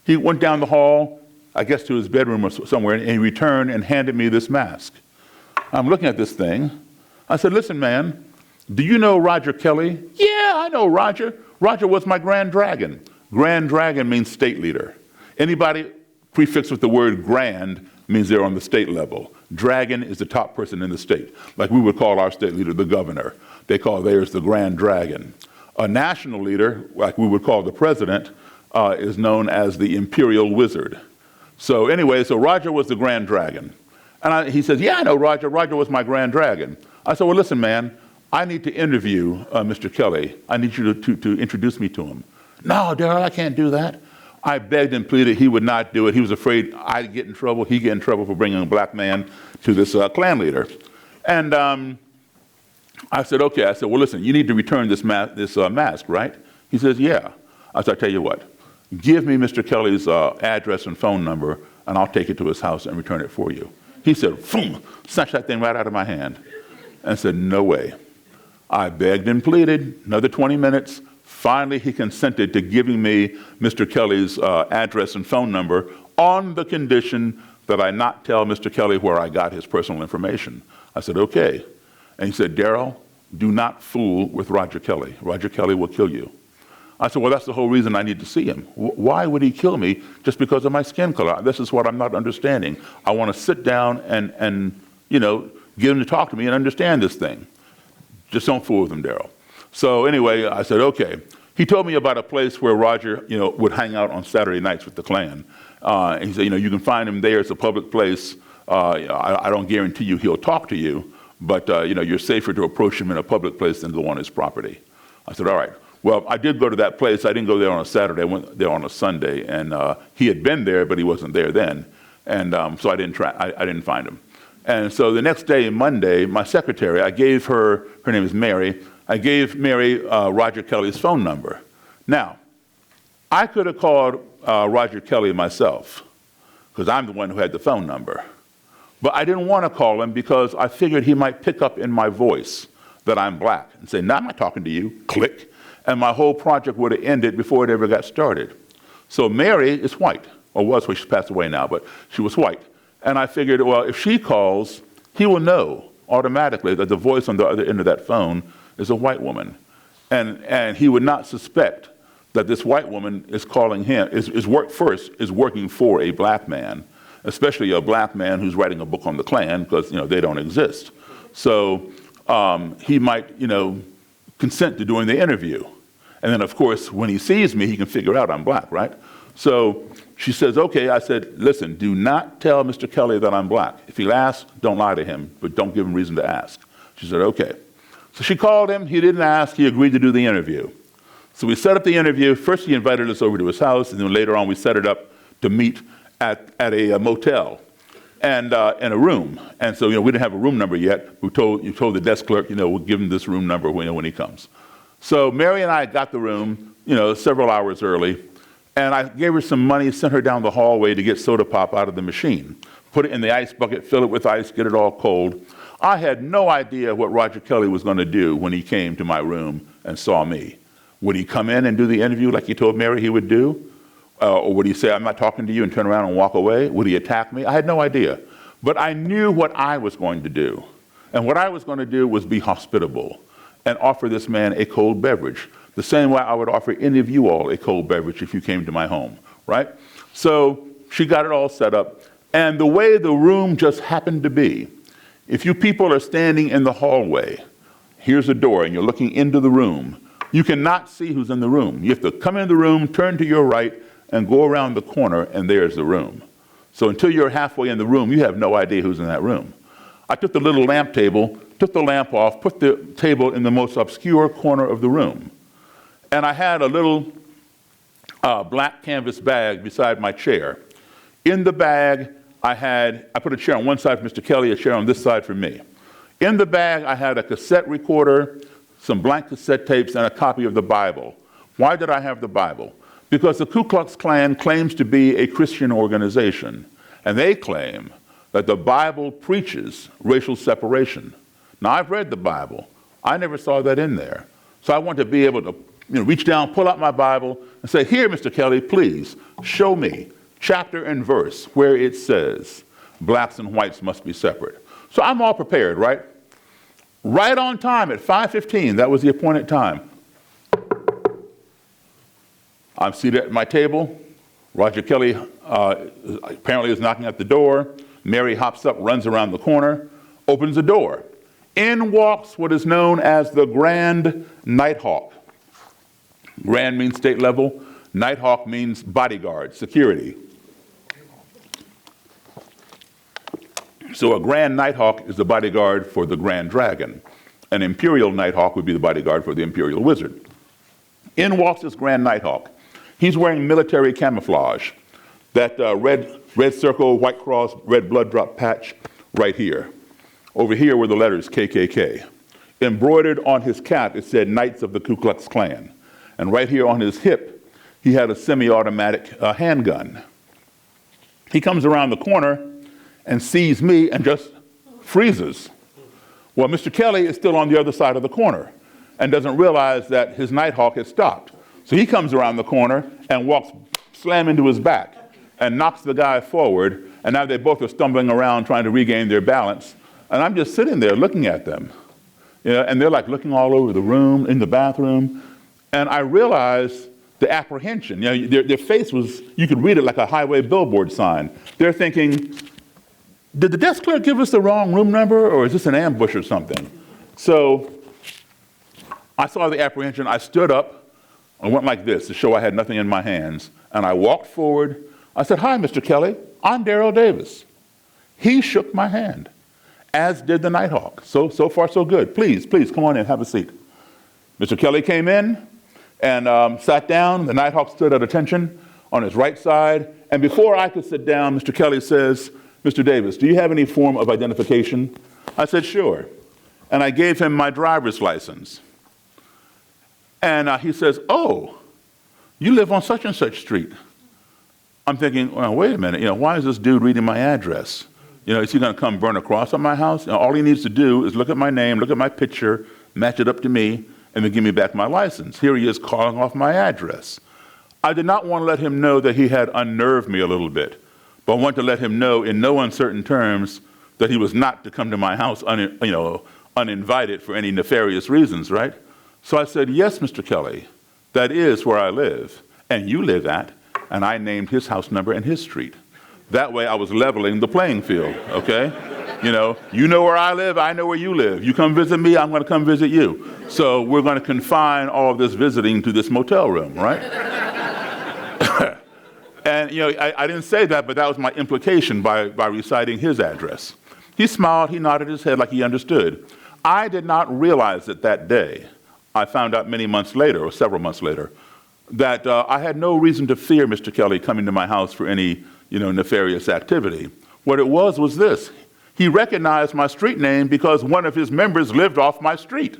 He went down the hall, I guess to his bedroom or somewhere, and he returned and handed me this mask. I'm looking at this thing. I said, listen, man, do you know Roger Kelly? Yeah, I know Roger. Roger was my Grand Dragon. Grand Dragon means state leader. Anybody prefixed with the word grand means they're on the state level. Dragon is the top person in the state. Like we would call our state leader the governor. They call theirs the Grand Dragon. A national leader, like we would call the president, is known as the Imperial Wizard. So anyway, so Roger was the Grand Dragon. And he says, yeah, I know Roger. Roger was my Grand Dragon. I said, well, listen, man, I need to interview Mr. Kelly. I need you to introduce me to him. No, Daryl, I can't do that. I begged and pleaded. He would not do it. He was afraid I'd get in trouble. He'd get in trouble for bringing a black man to this Klan leader. And I said, okay. I said, well, listen, you need to return this mask, right? He says, yeah. I said, I'll tell you what. Give me Mr. Kelly's address and phone number, and I'll take it to his house and return it for you. He said, boom, snatched that thing right out of my hand. And said, no way. I begged and pleaded, another 20 minutes. Finally, he consented to giving me Mr. Kelly's address and phone number on the condition that I not tell Mr. Kelly where I got his personal information. I said, okay. And he said, Daryl, do not fool with Roger Kelly. Roger Kelly will kill you. I said, well, that's the whole reason I need to see him. Why would he kill me just because of my skin color? This is what I'm not understanding. I want to sit down and you know, get him to talk to me and understand this thing. Just don't fool with him, Daryl. So anyway, I said, okay. He told me about a place where Roger, you know, would hang out on Saturday nights with the Klan. And he said, you know, you can find him there. It's a public place. I don't guarantee you he'll talk to you, but you know, you're safer to approach him in a public place than go on his property. I said, all right. Well, I did go to that place. I didn't go there on a Saturday. I went there on a Sunday, and he had been there, but he wasn't there then, and so I didn't find him. And so the next day, Monday, my secretary, I gave her name is Mary. I gave Mary Roger Kelly's phone number. Now, I could have called Roger Kelly myself, because I'm the one who had the phone number. But I didn't want to call him because I figured he might pick up in my voice that I'm black and say, no, I'm not talking to you, click. And my whole project would have ended before it ever got started. So Mary is white, or was, well, she's passed away now, but she was white. And I figured, well, if she calls, he will know automatically that the voice on the other end of that phone is a white woman. And he would not suspect that this white woman is calling him, is working for a black man, especially a black man who's writing a book on the Klan, because, you know, they don't exist. So he might, you know, consent to doing the interview. And then, of course, when he sees me, he can figure out I'm black, right? So she says, okay. I said, listen, do not tell Mr. Kelly that I'm black. If he asks, don't lie to him, but don't give him reason to ask. She said, okay. So she called him. He didn't ask. He agreed to do the interview. So we set up the interview. First, he invited us over to his house, and then later on, we set it up to meet at a motel and in a room. And so, you know, we didn't have a room number yet. You told the desk clerk, you know, we'll give him this room number when he comes. So Mary and I got the room, you know, several hours early, and I gave her some money, sent her down the hallway to get soda pop out of the machine, put it in the ice bucket, fill it with ice, get it all cold. I had no idea what Roger Kelly was going to do when he came to my room and saw me. Would he come in and do the interview like he told Mary he would do? Or would he say, I'm not talking to you, and turn around and walk away? Would he attack me? I had no idea. But I knew what I was going to do. And what I was going to do was be hospitable and offer this man a cold beverage, the same way I would offer any of you all a cold beverage if you came to my home, right? So she got it all set up. And the way the room just happened to be, if you people are standing in the hallway, here's a door, and you're looking into the room, you cannot see who's in the room. You have to come in the room, turn to your right, and go around the corner, and there's the room. So until you're halfway in the room, you have no idea who's in that room. I took the little lamp table, took the lamp off, put the table in the most obscure corner of the room. And I had a little black canvas bag beside my chair. In the bag, I put a chair on one side for Mr. Kelly, a chair on this side for me. In the bag, I had a cassette recorder, some blank cassette tapes, and a copy of the Bible. Why did I have the Bible? Because the Ku Klux Klan claims to be a Christian organization, and they claim that the Bible preaches racial separation. Now, I've read the Bible. I never saw that in there. So I want to be able to reach down, pull out my Bible, and say, here, Mr. Kelly, please show me chapter and verse where it says blacks and whites must be separate. So I'm all prepared, right? Right on time at 5:15, that was the appointed time. I'm seated at my table. Roger Kelly apparently is knocking at the door. Mary hops up, runs around the corner, opens the door. In walks what is known as the Grand Nighthawk. Grand means state level. Nighthawk means bodyguard, security. So a Grand Nighthawk is the bodyguard for the Grand Dragon. An Imperial Nighthawk would be the bodyguard for the Imperial Wizard. In walks this Grand Nighthawk. He's wearing military camouflage. That red circle, white cross, red blood drop patch right here. Over here were the letters KKK. Embroidered on his cap, it said Knights of the Ku Klux Klan. And right here on his hip, he had a semi-automatic handgun. He comes around the corner and sees me and just freezes. Well, Mr. Kelly is still on the other side of the corner and doesn't realize that his Nighthawk has stopped. So he comes around the corner and walks slam into his back and knocks the guy forward, and now they both are stumbling around trying to regain their balance. And I'm just sitting there looking at them, and they're like looking all over the room, in the bathroom, and I realized the apprehension. Their face was, you could read it like a highway billboard sign. They're thinking, did the desk clerk give us the wrong room number, or is this an ambush or something? So I saw the apprehension. I stood up. I went like this to show I had nothing in my hands, and I walked forward. I said, hi, Mr. Kelly. I'm Daryl Davis. He shook my hand, as did the Nighthawk. So far, so good. Please, come on in, have a seat. Mr. Kelly came in and sat down. The Nighthawk stood at attention on his right side. And before I could sit down, Mr. Kelly says, Mr. Davis, do you have any form of identification? I said, sure. And I gave him my driver's license. And he says, oh, you live on such and such street. I'm thinking, well, wait a minute, why is this dude reading my address? Is he going to come burn a cross on my house? All he needs to do is look at my name, look at my picture, match it up to me, and then give me back my license. Here he is calling off my address. I did not want to let him know that he had unnerved me a little bit, but I wanted to let him know in no uncertain terms that he was not to come to my house uninvited for any nefarious reasons, right? So I said, yes, Mr. Kelly, that is where I live, and you live at, and I named his house number and his street. That way I was leveling the playing field, okay? You know where I live, I know where you live. You come visit me, I'm gonna come visit you. So we're gonna confine all of this visiting to this motel room, right? And I didn't say that, but that was my implication by reciting his address. He smiled, he nodded his head like he understood. I did not realize it that day. I found out many months later, or several months later, that I had no reason to fear Mr. Kelly coming to my house for any, nefarious activity. What it was this. He recognized my street name because one of his members lived off my street.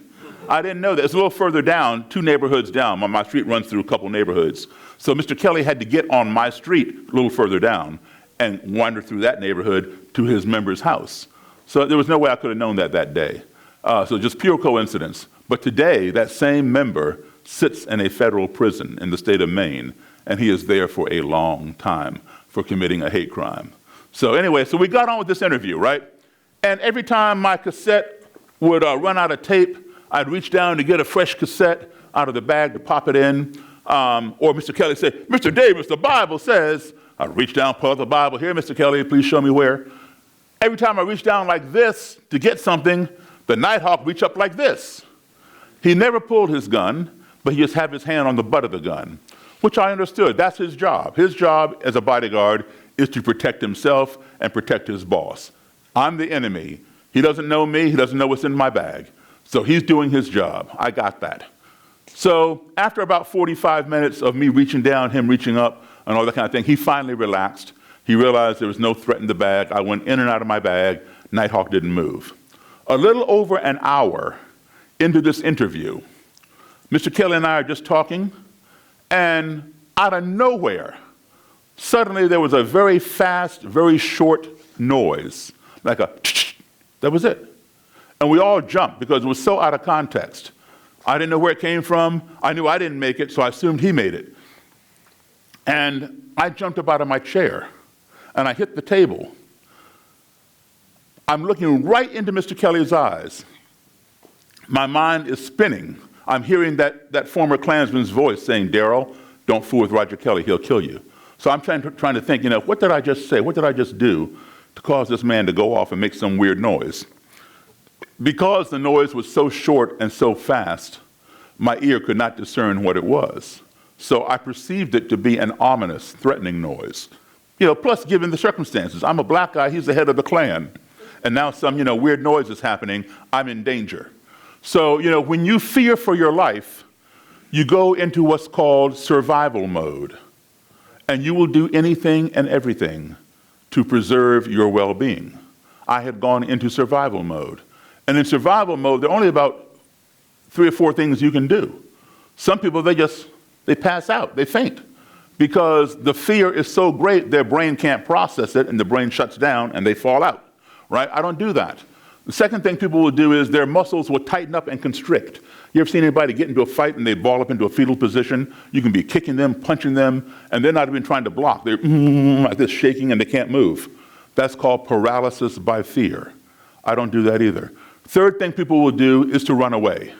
I didn't know that. It's a little further down, 2 neighborhoods down. My street runs through a couple neighborhoods. So Mr. Kelly had to get on my street a little further down and wander through that neighborhood to his member's house. So there was no way I could have known that day. So just pure coincidence. But today, that same member sits in a federal prison in the state of Maine, and he is there for a long time for committing a hate crime. So anyway, so we got on with this interview, right? And every time my cassette would run out of tape, I'd reach down to get a fresh cassette out of the bag to pop it in. Or Mr. Kelly said, Mr. Davis, the Bible says, I'd reach down, pull out the Bible. Here, Mr. Kelly, please show me where. Every time I reach down like this to get something, the Nighthawk reached up like this. He never pulled his gun, but he just had his hand on the butt of the gun, which I understood. That's his job. His job as a bodyguard is to protect himself and protect his boss. I'm the enemy. He doesn't know me. He doesn't know what's in my bag. So he's doing his job. I got that. So after about 45 minutes of me reaching down, him reaching up, and all that kind of thing, he finally relaxed. He realized there was no threat in the bag. I went in and out of my bag. Nighthawk didn't move. A little over an hour into this interview, Mr. Kelly and I are just talking, and out of nowhere, suddenly there was a very fast, very short noise, like a that was it. And we all jumped because it was so out of context. I didn't know where it came from. I knew I didn't make it, so I assumed he made it. And I jumped up out of my chair, and I hit the table. I'm looking right into Mr. Kelly's eyes. My mind is spinning. I'm hearing that former Klansman's voice saying, "Daryl, don't fool with Roger Kelly, he'll kill you." So I'm trying to think, what did I just say? What did I just do to cause this man to go off and make some weird noise? Because the noise was so short and so fast, my ear could not discern what it was. So I perceived it to be an ominous, threatening noise. Plus, given the circumstances, I'm a black guy, he's the head of the Klan. And now some, weird noise is happening, I'm in danger. So, when you fear for your life, you go into what's called survival mode. And you will do anything and everything to preserve your well-being. I had gone into survival mode. And in survival mode, there are only about 3 or 4 things you can do. Some people, they pass out, they faint. Because the fear is so great, their brain can't process it, and the brain shuts down, and they fall out, right? I don't do that. The second thing people will do is their muscles will tighten up and constrict. You ever seen anybody get into a fight and they ball up into a fetal position? You can be kicking them, punching them, and they're not even trying to block. They're like this, shaking, and they can't move. That's called paralysis by fear. I don't do that either. Third thing people will do is to run away.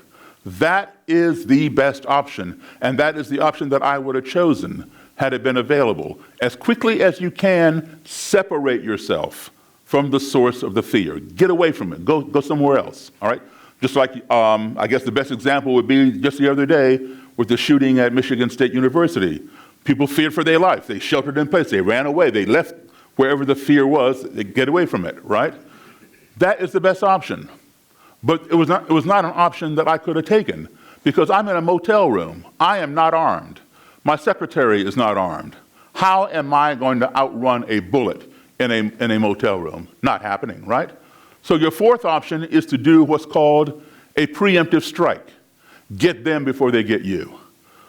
That is the best option, and that is the option that I would have chosen had it been available. As quickly as you can, separate yourself from the source of the fear. Get away from it. Go somewhere else, all right? Just like, I guess the best example would be just the other day with the shooting at Michigan State University. People feared for their life. They sheltered in place. They ran away. They left wherever the fear was. They get away from it, right? That is the best option. But it was not an option that I could have taken because I'm in a motel room. I am not armed. My secretary is not armed. How am I going to outrun a bullet in a motel room? Not happening, right? So your fourth option is to do what's called a preemptive strike. Get them before they get you.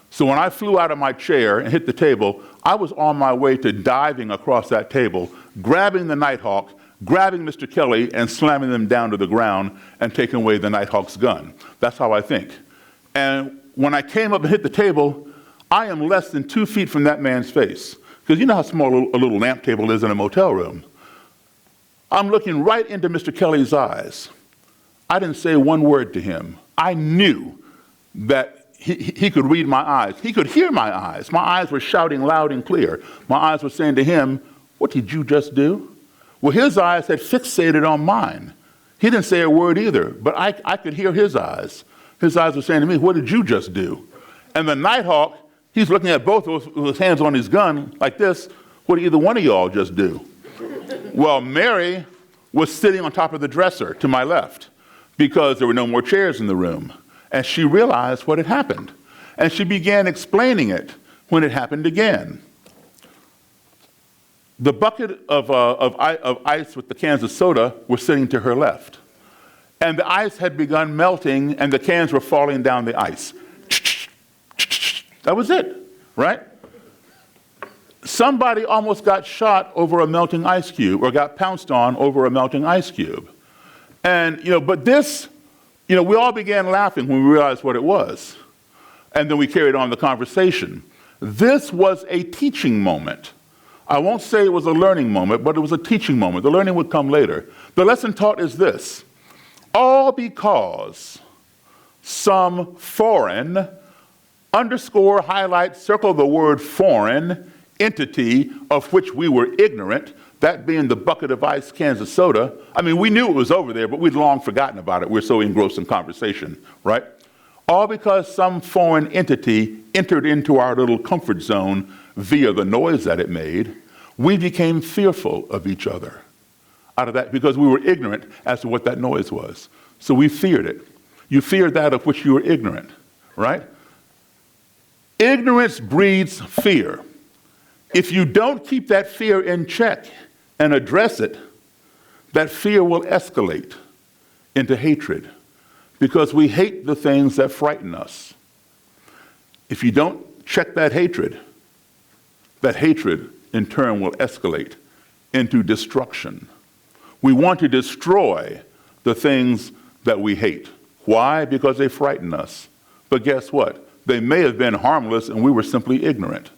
So when I flew out of my chair and hit the table, I was on my way to diving across that table, grabbing the Nighthawk, grabbing Mr. Kelly and slamming them down to the ground and taking away the Nighthawk's gun. That's how I think. And when I came up and hit the table, I am less than 2 feet from that man's face. Because you know how small a little lamp table is in a motel room. I'm looking right into Mr. Kelly's eyes. I didn't say one word to him. I knew that he could read my eyes. He could hear my eyes. My eyes were shouting loud and clear. My eyes were saying to him, "What did you just do?" Well, his eyes had fixated on mine. He didn't say a word either, but I could hear his eyes. His eyes were saying to me, "What did you just do?" And the Nighthawk, he's looking at both of us with his hands on his gun like this. "What did either one of y'all just do?" Well, Mary was sitting on top of the dresser to my left because there were no more chairs in the room. And she realized what had happened. And she began explaining it when it happened again. The bucket of ice with the cans of soda was sitting to her left. And the ice had begun melting and the cans were falling down the ice. That was it, right? Somebody almost got shot over a melting ice cube or got pounced on over a melting ice cube. And, but this, we all began laughing when we realized what it was. And then we carried on the conversation. This was a teaching moment. I won't say it was a learning moment, but it was a teaching moment. The learning would come later. The lesson taught is this: all because some foreign, underscore, highlight, circle the word foreign, entity of which we were ignorant, that being the bucket of ice cans of soda. I mean, we knew it was over there, but we'd long forgotten about it. We're so engrossed in conversation, right? All because some foreign entity entered into our little comfort zone via the noise that it made, We became fearful of each other out of that because we were ignorant as to what that noise was. So we feared it. You feared that of which you were ignorant, right? Ignorance breeds fear. If you don't keep that fear in check and address it, that fear will escalate into hatred because we hate the things that frighten us. If you don't check that hatred in turn will escalate into destruction. We want to destroy the things that we hate. Why? Because they frighten us. But guess what? They may have been harmless and we were simply ignorant,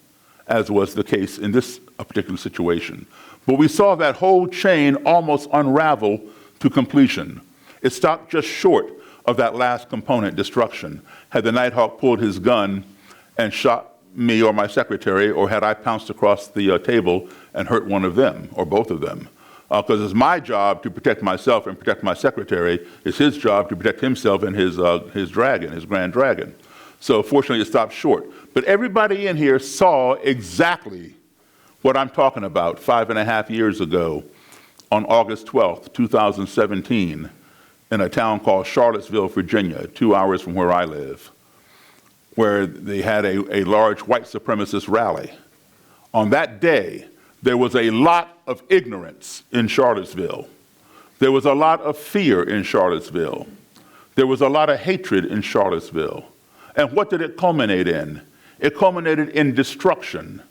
as was the case in this particular situation. But we saw that whole chain almost unravel to completion. It stopped just short of that last component, destruction. Had the Nighthawk pulled his gun and shot me or my secretary, or had I pounced across the table and hurt one of them or both of them. Because it's my job to protect myself and protect my secretary. It's his job to protect himself and his dragon, his grand dragon. So fortunately, it stopped short. But everybody in here saw exactly what I'm talking about 5.5 years ago on August 12th, 2017, in a town called Charlottesville, Virginia, 2 hours from where I live, where they had a large white supremacist rally. On that day, there was a lot of ignorance in Charlottesville. There was a lot of fear in Charlottesville. There was a lot of hatred in Charlottesville. And what did it culminate in? It culminated in destruction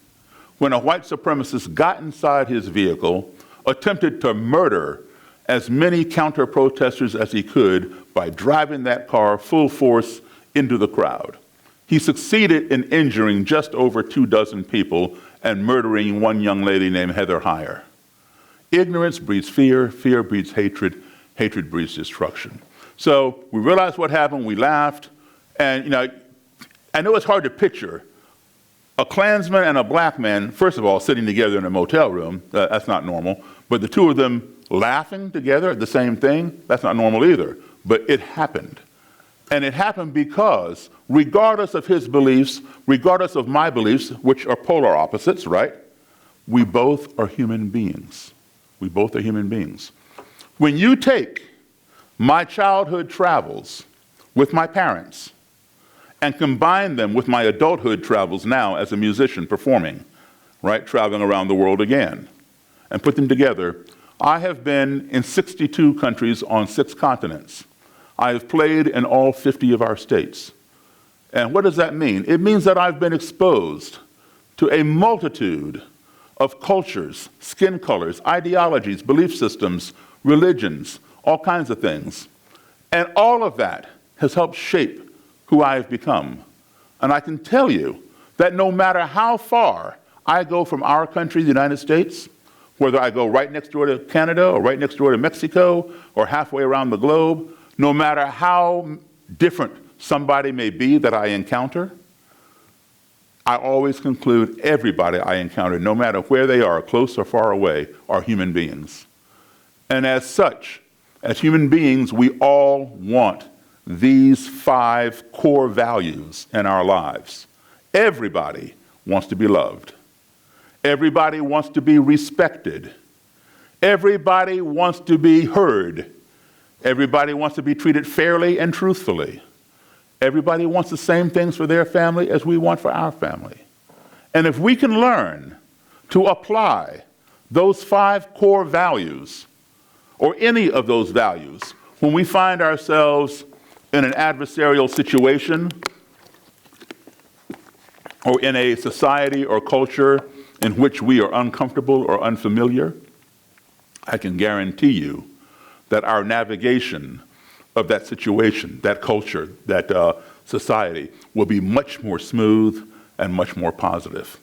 when a white supremacist got inside his vehicle, attempted to murder as many counter-protesters as he could by driving that car full force into the crowd. He succeeded in injuring just over 24 people and murdering one young lady named Heather Heyer. Ignorance breeds fear, fear breeds hatred, hatred breeds destruction. So we realized what happened, we laughed, and I know it's hard to picture a Klansman and a black man, first of all, sitting together in a motel room. That's not normal. But the two of them laughing together at the same thing, that's not normal either. But it happened. And it happened because regardless of his beliefs, regardless of my beliefs, which are polar opposites, right? We both are human beings. We both are human beings. When you take my childhood travels with my parents and combine them with my adulthood travels now as a musician performing, right, traveling around the world again, and put them together, I have been in 62 countries on 6 continents. I have played in all 50 of our states. And what does that mean? It means that I've been exposed to a multitude of cultures, skin colors, ideologies, belief systems, religions, all kinds of things. And all of that has helped shape who I have become. And I can tell you that no matter how far I go from our country, the United States, whether I go right next door to Canada or right next door to Mexico or halfway around the globe, no matter how different somebody may be that I encounter, I always conclude everybody I encounter, no matter where they are, close or far away, are human beings. And as such, as human beings, we all want these 5 core values in our lives. Everybody wants to be loved. Everybody wants to be respected. Everybody wants to be heard. Everybody wants to be treated fairly and truthfully. Everybody wants the same things for their family as we want for our family. And if we can learn to apply those 5 core values, or any of those values, when we find ourselves in an adversarial situation, or in a society or culture in which we are uncomfortable or unfamiliar, I can guarantee you that our navigation of that situation, that culture, that society will be much more smooth and much more positive.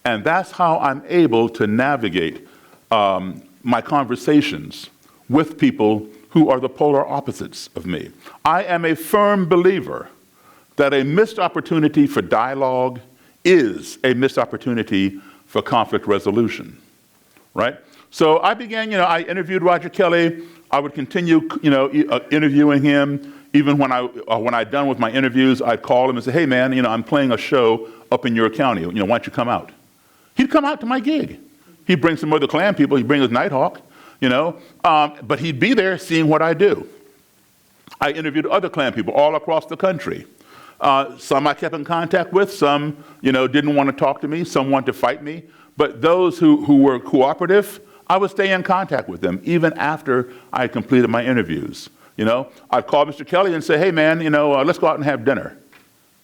And that's how I'm able to navigate my conversations with people who are the polar opposites of me. I am a firm believer that a missed opportunity for dialogue is a missed opportunity for conflict resolution, right? So I began, I interviewed Roger Kelly. I would continue, interviewing him. Even when I'd done with my interviews, I'd call him and say, hey man, I'm playing a show up in your county. Why don't you come out? He'd come out to my gig. He'd bring some other Klan people. He'd bring his Nighthawk, you know. But he'd be there seeing what I do. I interviewed other Klan people all across the country. Some I kept in contact with. Some, you know, didn't want to talk to me. Some wanted to fight me. But those who were cooperative, I would stay in contact with them even after I had completed my interviews. You know, I'd call Mr. Kelly and say, hey, man, you know, let's go out and have dinner.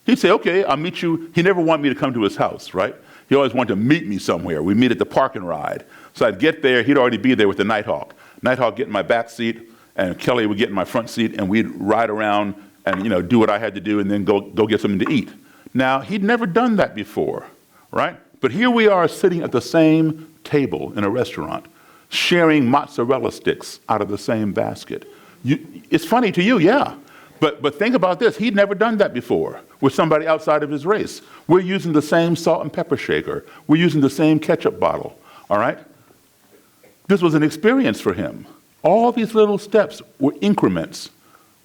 He'd say, okay, I'll meet you. He never wanted me to come to his house, right? He always wanted to meet me somewhere. We'd meet at the park and ride. So I'd get there. He'd already be there with the Nighthawk. Nighthawk get in my back seat, and Kelly would get in my front seat, and we'd ride around and, you know, do what I had to do and then go get something to eat. Now, he'd never done that before, right? But here we are sitting at the same table in a restaurant, sharing mozzarella sticks out of the same basket. It's funny to you, yeah. But think about this. He'd never done that before with somebody outside of his race. We're using the same salt and pepper shaker. We're using the same ketchup bottle, all right? This was an experience for him. All these little steps were increments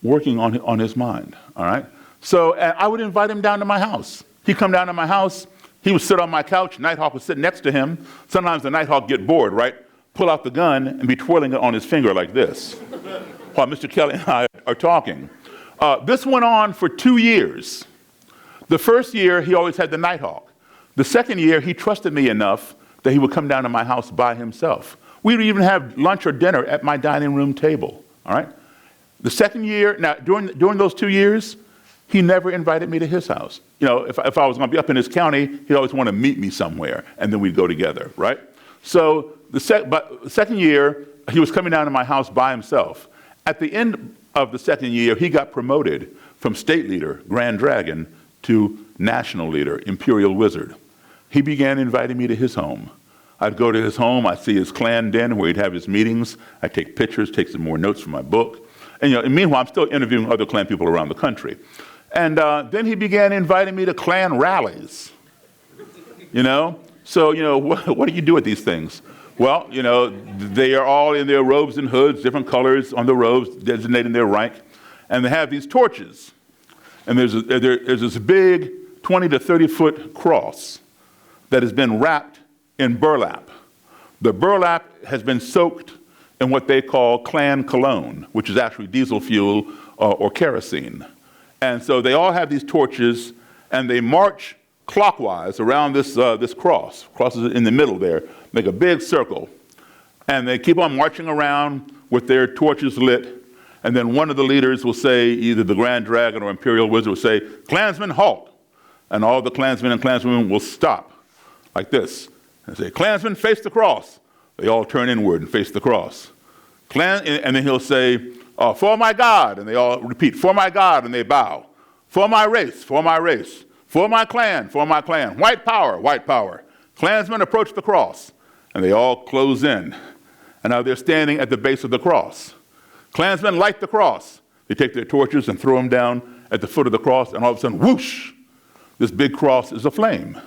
working on his mind, all right? So I would invite him down to my house. He'd come down to my house. He would sit on my couch. Nighthawk would sit next to him. Sometimes the Nighthawk get bored, right? Pull out the gun and be twirling it on his finger like this while Mr. Kelly and I are talking. This went on for 2 years. The first year, he always had the Nighthawk. The second year, he trusted me enough that he would come down to my house by himself. We would even have lunch or dinner at my dining room table, all right? The second year, now during those 2 years, he never invited me to his house. You know, if I was going to be up in his county, he'd always want to meet me somewhere, and then we'd go together, right? So the second year, he was coming down to my house by himself. At the end of the second year, he got promoted from state leader, Grand Dragon, to national leader, Imperial Wizard. He began inviting me to his home. I'd go to his home, I'd see his Klan den where he'd have his meetings, I'd take pictures, take some more notes from my book. And, you know, and meanwhile, I'm still interviewing other Klan people around the country. And then he began inviting me to Klan rallies, you know? So, you know, what do you do at these things? Well, you know, they are all in their robes and hoods, different colors on the robes, designating their rank. And they have these torches. And there's this big 20 to 30-foot cross that has been wrapped in burlap. The burlap has been soaked in what they call Klan cologne, which is actually diesel fuel or kerosene. And so they all have these torches, and they march clockwise around this cross. Cross is in the middle there, make a big circle. And they keep on marching around with their torches lit. And then one of the leaders will say, either the Grand Dragon or Imperial Wizard will say, Klansmen, halt. And all the Klansmen and Klanswomen will stop like this and say, Klansmen, face the cross. They all turn inward and face the cross. And then he'll say, for my God. And they all repeat, for my God, and they bow. For my race, for my race. For my Klan, for my Klan. White power, white power. Klansmen approach the cross. And they all close in. And now they're standing at the base of the cross. Klansmen light the cross. They take their torches and throw them down at the foot of the cross, and all of a sudden, whoosh, this big cross is aflame.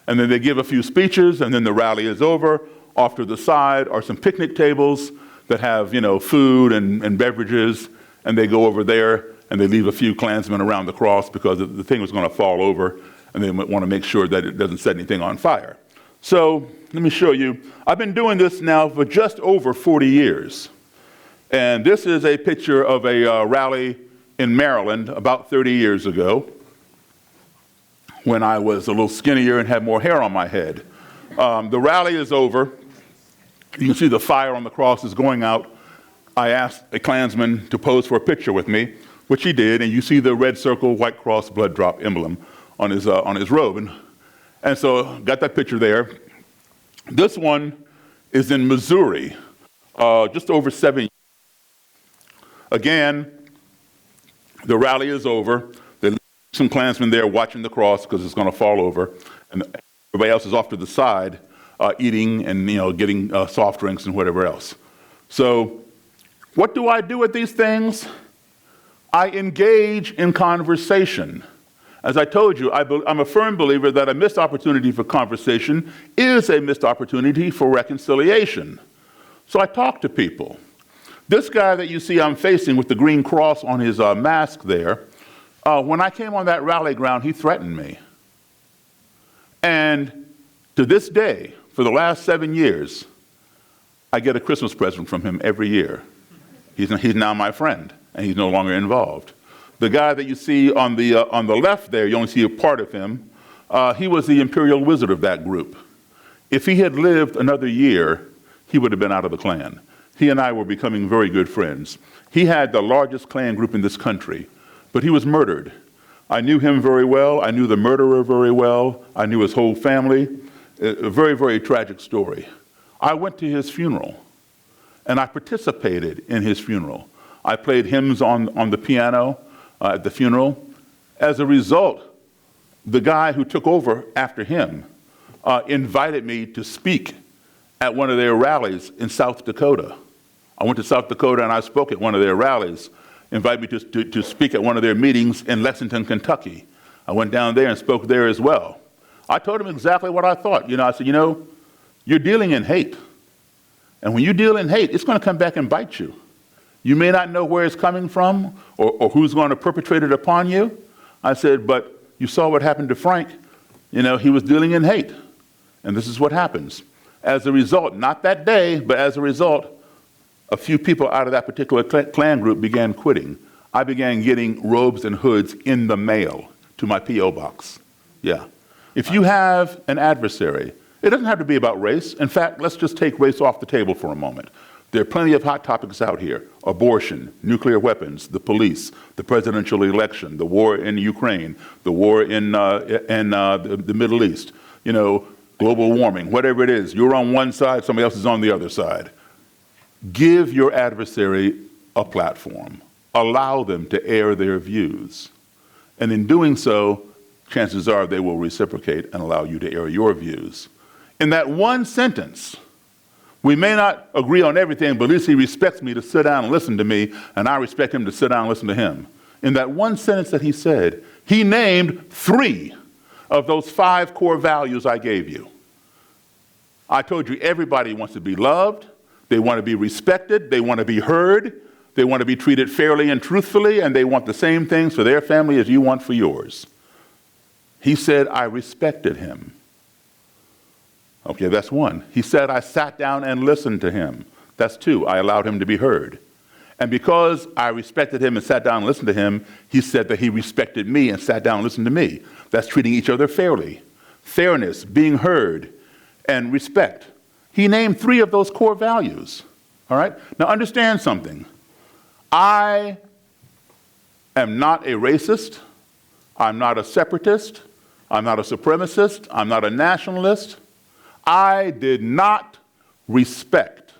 And then they give a few speeches, and then the rally is over. Off to the side are some picnic tables that have, you know, food and beverages, and they go over there, and they leave a few Klansmen around the cross because the thing was going to fall over, and they want to make sure that it doesn't set anything on fire. So let me show you. I've been doing this now for just over 40 years. And this is a picture of a rally in Maryland about 30 years ago when I was a little skinnier and had more hair on my head. The rally is over. You can see the fire on the cross is going out. I asked a Klansman to pose for a picture with me, which he did, and you see the red circle, white cross, blood drop emblem on his robe. And so got that picture there. This one is in Missouri, just over 7 years. Again, the rally is over. There's some Klansmen there watching the cross because it's going to fall over, and everybody else is off to the side eating and, you know, getting soft drinks and whatever else. So what do I do at these things? I engage in conversation. As I told you, I'm a firm believer that a missed opportunity for conversation is a missed opportunity for reconciliation. So I talk to people. This guy that you see I'm facing with the green cross on his mask there, when I came on that rally ground, he threatened me. And to this day, for the last 7 years, I get a Christmas present from him every year. He's now my friend, and he's no longer involved. The guy that you see on the left there, you only see a part of him, he was the imperial wizard of that group. If he had lived another year, he would have been out of the Klan. He and I were becoming very good friends. He had the largest Klan group in this country, but he was murdered. I knew him very well. I knew the murderer very well. I knew his whole family. A very, very tragic story. I went to his funeral, and I participated in his funeral. I played hymns on the piano at the funeral. As a result, the guy who took over after him invited me to speak at one of their rallies in South Dakota. I went to South Dakota and I spoke at one of their rallies, invited me to speak at one of their meetings in Lexington, Kentucky. I went down there and spoke there as well. I told him exactly what I thought. I said, you're dealing in hate. And when you deal in hate, it's going to come back and bite you. You may not know where it's coming from or who's going to perpetrate it upon you. I said, but you saw what happened to Frank. He was dealing in hate. And this is what happens. As a result, not that day, but as a result, a few people out of that particular Klan group began quitting. I began getting robes and hoods in the mail to my P.O. box. Yeah. If you have an adversary, it doesn't have to be about race. In fact, let's just take race off the table for a moment. There are plenty of hot topics out here. Abortion, nuclear weapons, the police, the presidential election, the war in Ukraine, the war in the Middle East, global warming, whatever it is. You're on one side, somebody else is on the other side. Give your adversary a platform. Allow them to air their views. And in doing so, chances are they will reciprocate and allow you to air your views. In that one sentence, we may not agree on everything, but at least he respects me to sit down and listen to me, and I respect him to sit down and listen to him. In that one sentence that he said, he named 3 of those 5 core values I gave you. I told you everybody wants to be loved, they want to be respected, they want to be heard, they want to be treated fairly and truthfully, and they want the same things for their family as you want for yours. He said, I respected him. Okay, that's 1. He said, I sat down and listened to him. That's 2. I allowed him to be heard. And because I respected him and sat down and listened to him, he said that he respected me and sat down and listened to me. That's treating each other fairly. Fairness, being heard, and respect. He named 3 of those core values. All right? Now understand something. I am not a racist. I'm not a separatist. I'm not a supremacist. I'm not a nationalist. I did not respect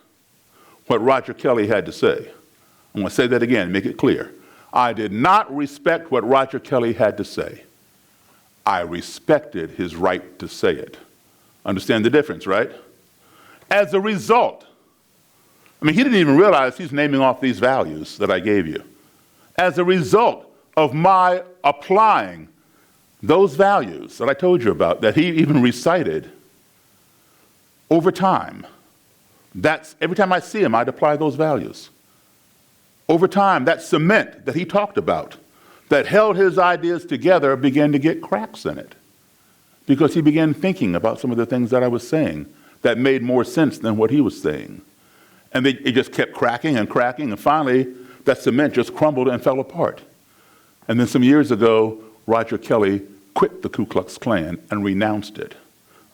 what Roger Kelly had to say. I'm going to say that again, make it clear. I did not respect what Roger Kelly had to say. I respected his right to say it. Understand the difference, right? As a result, he didn't even realize he's naming off these values that I gave you. As a result of my applying those values that I told you about, that he even recited, over time, every time I see him, I'd apply those values. Over time, that cement that he talked about, that held his ideas together, began to get cracks in it. Because he began thinking about some of the things that I was saying that made more sense than what he was saying. And it just kept cracking, and finally, that cement just crumbled and fell apart. And then some years ago, Roger Kelly quit the Ku Klux Klan and renounced it,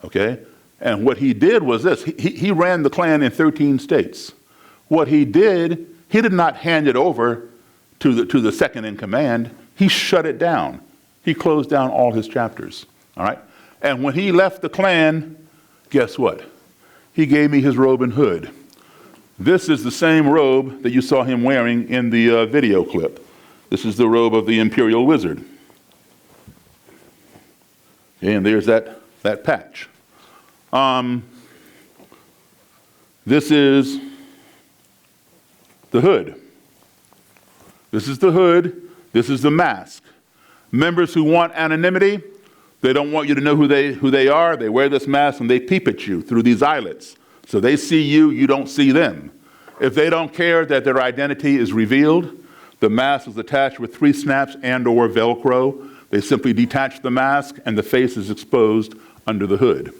okay? And what he did was this. He ran the Klan in 13 states. What he did not hand it over to the second in command. He shut it down. He closed down all his chapters, all right? And when he left the Klan, guess what? He gave me his robe and hood. This is the same robe that you saw him wearing in the video clip. This is the robe of the Imperial Wizard. Okay, and there's that patch. This is the hood. This is the hood. This is the mask. Members who want anonymity, they don't want you to know who they are. They wear this mask and they peep at you through these eyelets. So they see you, you don't see them. If they don't care that their identity is revealed, the mask is attached with 3 snaps and/or Velcro. They simply detach the mask and the face is exposed under the hood.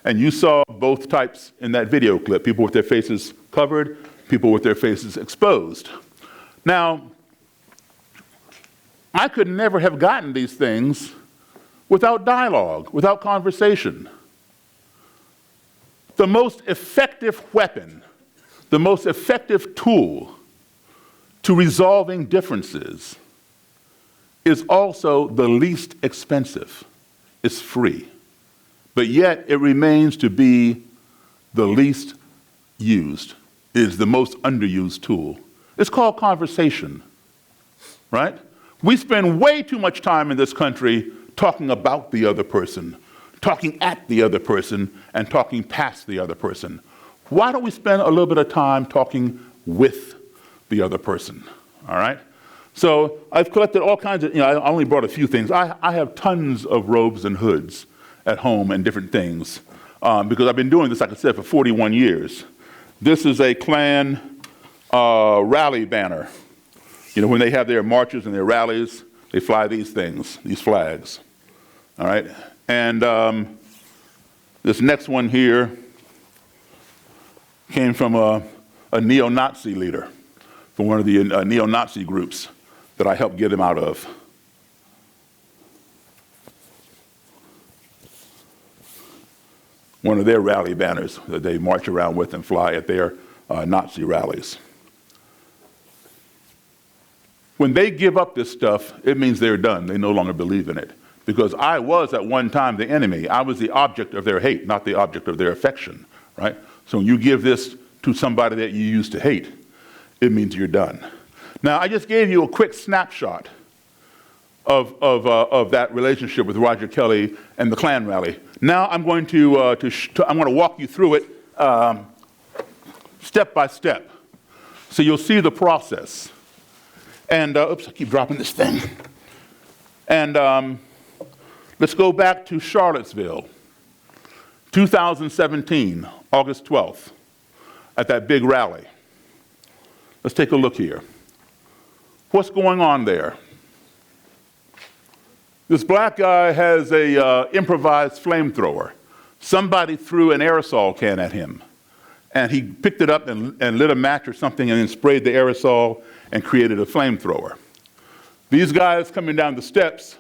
And you saw both types in that video clip, people with their faces covered, people with their faces exposed. Now, I could never have gotten these things without dialogue, without conversation. The most effective weapon, the most effective tool to resolving differences is also the least expensive. It's free. But yet it remains to be the least used. It is the most underused tool. It's called conversation, right? We spend way too much time in this country talking about the other person, talking at the other person, and talking past the other person. Why don't we spend a little bit of time talking with the other person, all right? So I've collected all kinds of, I only brought a few things. I have tons of robes and hoods at home and different things because I've been doing this, like I said, for 41 years. This is a Klan rally banner. When they have their marches and their rallies, they fly these things, these flags, all right? And this next one here came from a neo-Nazi leader, from one of the neo-Nazi groups that I helped get him out of. One of their rally banners that they march around with and fly at their Nazi rallies. When they give up this stuff, it means they're done. They no longer believe in it. Because I was at one time the enemy. I was the object of their hate, not the object of their affection, right? So when you give this to somebody that you used to hate, it means you're done. Now, I just gave you a quick snapshot of that relationship with Roger Kelly and the Klan rally. Now I'm going to walk you through it step by step, so you'll see the process. And oops, I keep dropping this thing. And let's go back to Charlottesville, 2017, August 12th, at that big rally. Let's take a look here. What's going on there? This black guy has a improvised flamethrower. Somebody threw an aerosol can at him, and he picked it up and lit a match or something and then sprayed the aerosol and created a flamethrower. These guys coming down the steps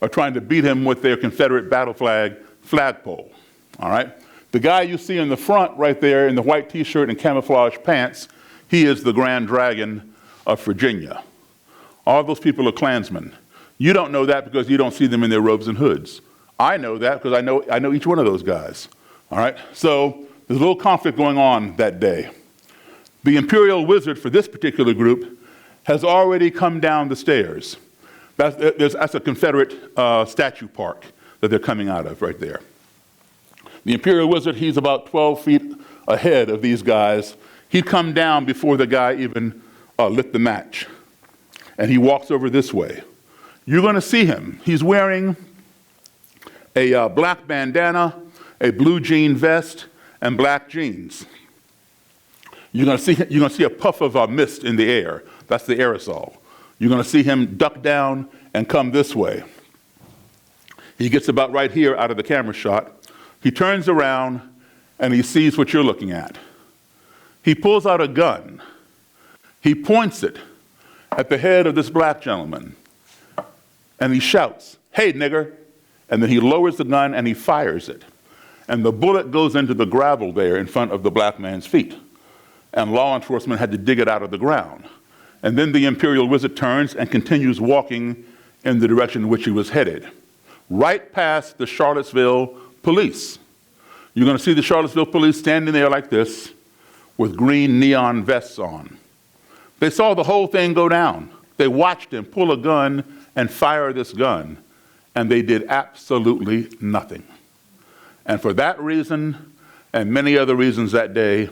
are trying to beat him with their Confederate battle flag flagpole, all right? The guy you see in the front right there in the white t-shirt and camouflage pants, he is the Grand Dragon of Virginia. All those people are Klansmen. You don't know that because you don't see them in their robes and hoods. I know that because I know each one of those guys, all right? So there's a little conflict going on that day. The Imperial Wizard for this particular group has already come down the stairs. That's a Confederate statue park that they're coming out of right there. The Imperial Wizard, he's about 12 feet ahead of these guys. He'd come down before the guy even lit the match. And he walks over this way. You're going to see him. He's wearing a black bandana, a blue jean vest, and black jeans. You're going to see a puff of mist in the air. That's the aerosol. You're going to see him duck down and come this way. He gets about right here out of the camera shot. He turns around and he sees what you're looking at. He pulls out a gun. He points it at the head of this black gentleman. And he shouts, "Hey, nigger." And then he lowers the gun and he fires it. And the bullet goes into the gravel there in front of the black man's feet. And law enforcement had to dig it out of the ground. And then the Imperial Wizard turns and continues walking in the direction in which he was headed, right past the Charlottesville police. You're going to see the Charlottesville police standing there like this with green neon vests on. They saw the whole thing go down. They watched him pull a gun and fire this gun, and they did absolutely nothing. And for that reason, and many other reasons that day,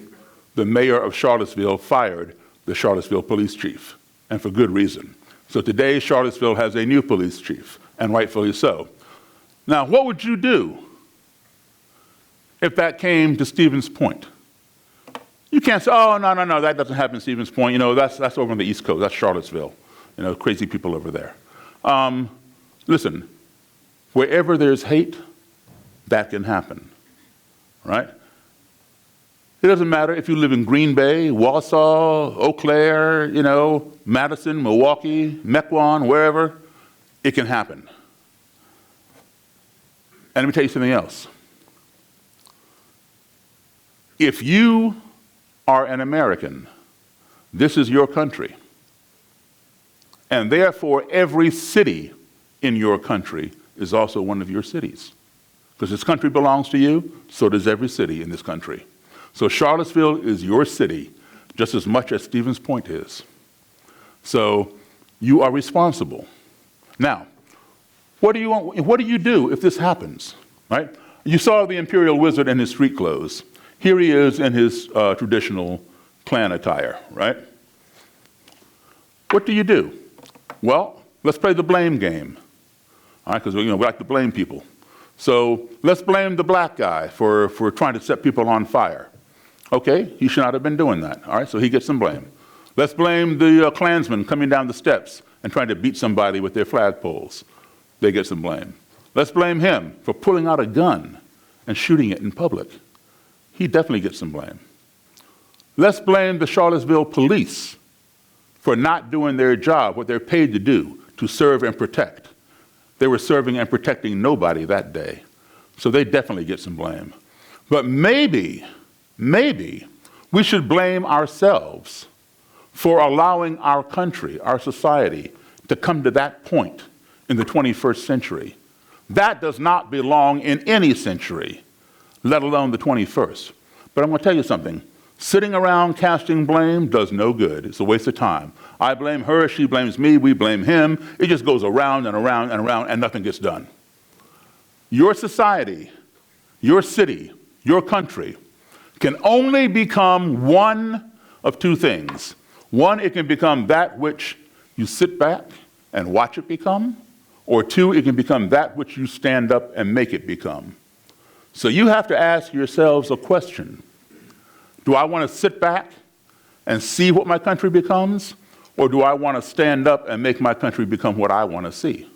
the mayor of Charlottesville fired the Charlottesville police chief, and for good reason. So today, Charlottesville has a new police chief, and rightfully so. Now, what would you do if that came to Stevens Point? You can't say, "Oh, no, that doesn't happen in Stevens Point. That's over on the East Coast. That's Charlottesville. Crazy people over there." Listen, wherever there's hate, that can happen. right? It doesn't matter if you live in Green Bay, Wausau, Eau Claire, Madison, Milwaukee, Mequon, wherever, it can happen. And let me tell you something else. If you are an American, this is your country. And therefore, every city in your country is also one of your cities. Because this country belongs to you, so does every city in this country. So Charlottesville is your city just as much as Stevens Point is. So you are responsible. Now, what do you do if this happens, right? You saw the imperial wizard in his street clothes. Here he is in his traditional Klan attire, right? What do you do? Well, let's play the blame game, all right? Because we like to blame people. So let's blame the black guy for trying to set people on fire. Okay, he should not have been doing that, all right? So he gets some blame. Let's blame the Klansmen coming down the steps and trying to beat somebody with their flagpoles. They get some blame. Let's blame him for pulling out a gun and shooting it in public. He definitely gets some blame. Let's blame the Charlottesville police for not doing their job, what they're paid to do, to serve and protect. They were serving and protecting nobody that day. So they definitely get some blame. But maybe we should blame ourselves for allowing our country, our society, to come to that point in the 21st century. That does not belong in any century, let alone the 21st. But I'm going to tell you something. Sitting around casting blame does no good. It's a waste of time. I blame her, she blames me, we blame him. It just goes around and around and around, and nothing gets done. Your society, your city, your country can only become one of two things. One, it can become that which you sit back and watch it become, or two, it can become that which you stand up and make it become. So you have to ask yourselves a question. Do I want to sit back and see what my country becomes, or do I want to stand up and make my country become what I want to see?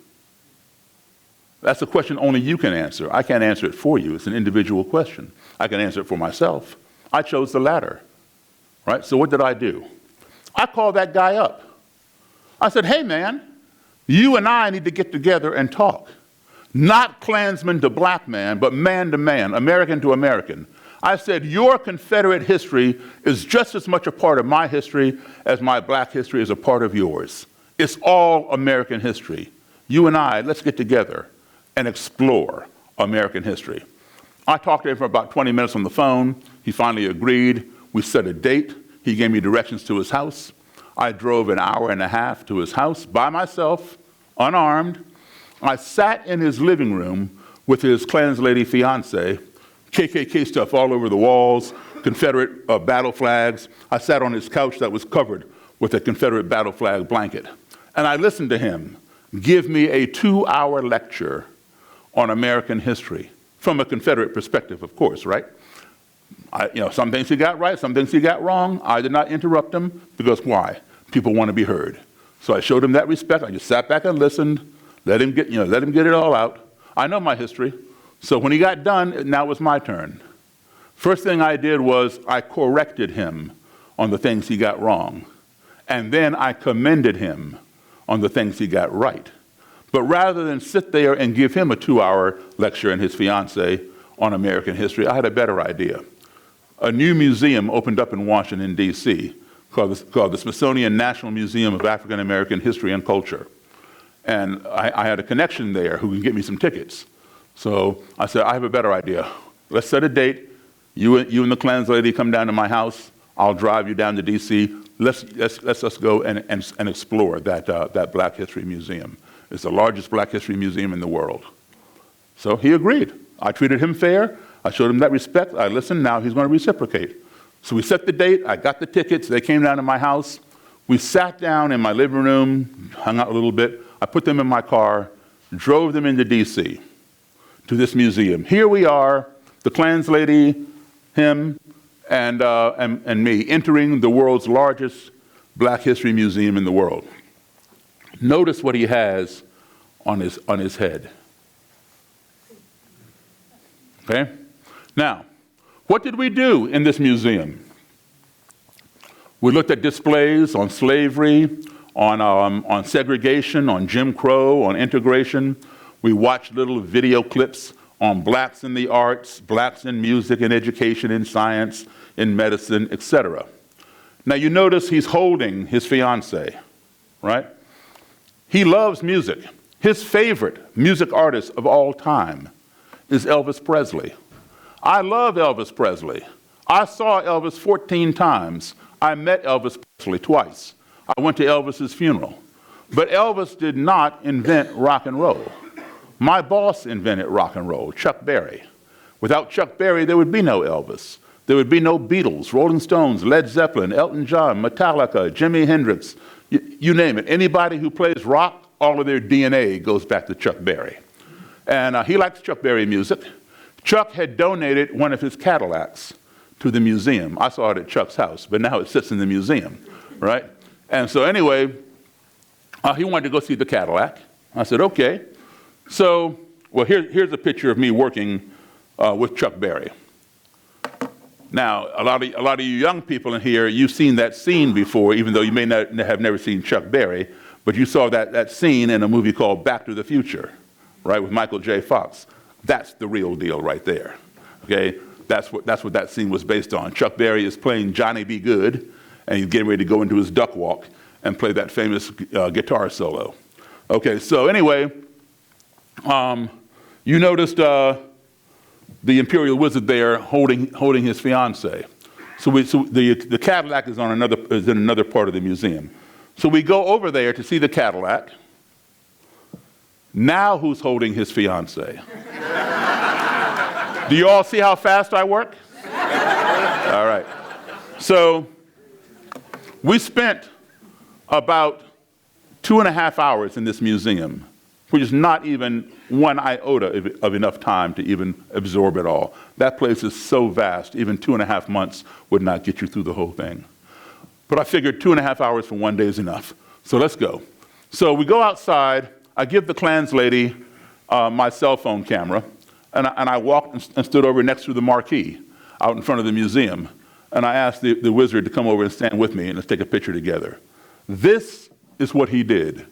That's a question only you can answer. I can't answer it for you. It's an individual question. I can answer it for myself. I chose the latter, right? So what did I do? I called that guy up. I said, hey, man, you and I need to get together and talk. Not Klansman to black man, but man to man, American to American. I said, your Confederate history is just as much a part of my history as my black history is a part of yours. It's all American history. You and I, let's get together and explore American history. I talked to him for about 20 minutes on the phone. He finally agreed. We set a date. He gave me directions to his house. I drove an hour and a half to his house by myself, unarmed. I sat in his living room with his Klans lady fiance, KKK stuff all over the walls, Confederate battle flags. I sat on his couch that was covered with a Confederate battle flag blanket. And I listened to him give me a 2-hour lecture on American history, from a Confederate perspective, of course, right? Some things he got right, some things he got wrong. I did not interrupt him, because why? People want to be heard. So I showed him that respect. I just sat back and listened, let him get it all out. I know my history. So when he got done, now it was my turn. First thing I did was I corrected him on the things he got wrong. And then I commended him on the things he got right. But rather than sit there and give him a 2-hour lecture and his fiance on American history, I had a better idea. A new museum opened up in Washington, D.C., called the Smithsonian National Museum of African American History and Culture. And I had a connection there who can get me some tickets. So I said, I have a better idea. Let's set a date. You and the Klans lady come down to my house. I'll drive you down to D.C. Let's go and explore that Black History Museum. It's the largest Black History museum in the world. So he agreed. I treated him fair. I showed him that respect. I listened. Now he's going to reciprocate. So we set the date. I got the tickets. They came down to my house. We sat down in my living room, hung out a little bit. I put them in my car, drove them into D.C. to this museum. Here we are, the Klans lady, him, and me, entering the world's largest Black History museum in the world. Notice what he has on his head. Okay? Now, What did we do in this museum? We looked at displays on slavery, on segregation, on Jim Crow, on integration. We watched little video clips on blacks in the arts, blacks in music and education, in science, in medicine, etc. Now you notice he's holding his fiancée, right? He loves music. His favorite music artist of all time is Elvis Presley. I love Elvis Presley. I saw Elvis 14 times. I met Elvis Presley twice. I went to Elvis's funeral. But Elvis did not invent rock and roll. My boss invented rock and roll, Chuck Berry. Without Chuck Berry, there would be no Elvis. There would be no Beatles, Rolling Stones, Led Zeppelin, Elton John, Metallica, Jimi Hendrix, you name it. Anybody who plays rock, all of their DNA goes back to Chuck Berry. And he likes Chuck Berry music. Chuck had donated one of his Cadillacs to the museum. I saw it at Chuck's house, but now it sits in the museum, right? And so anyway, he wanted to go see the Cadillac. I said, okay. So, well, here's a picture of me working with Chuck Berry. Now, a lot of you young people in here, you've seen that scene before, even though you may not have never seen Chuck Berry, but you saw that scene in a movie called Back to the Future, right, with Michael J. Fox. That's the real deal right there, okay? That's what that scene was based on. Chuck Berry is playing Johnny B. Good, and he's getting ready to go into his duck walk and play that famous guitar solo. Okay, so anyway, you noticed the Imperial Wizard there holding his fiancée. So the Cadillac is in another part of the museum. So we go over there to see the Cadillac. Now who's holding his fiancée? Do you all see how fast I work? All right. So we spent about 2.5 hours in this museum, which is not even one iota of enough time to even absorb it all. That place is so vast, even 2.5 months would not get you through the whole thing. But I figured 2.5 hours for one day is enough. So let's go. So we go outside. I give the Klans lady my cell phone camera, and I walked and stood over next to the marquee out in front of the museum. And I asked the wizard to come over and stand with me and let's take a picture together. This is what he did.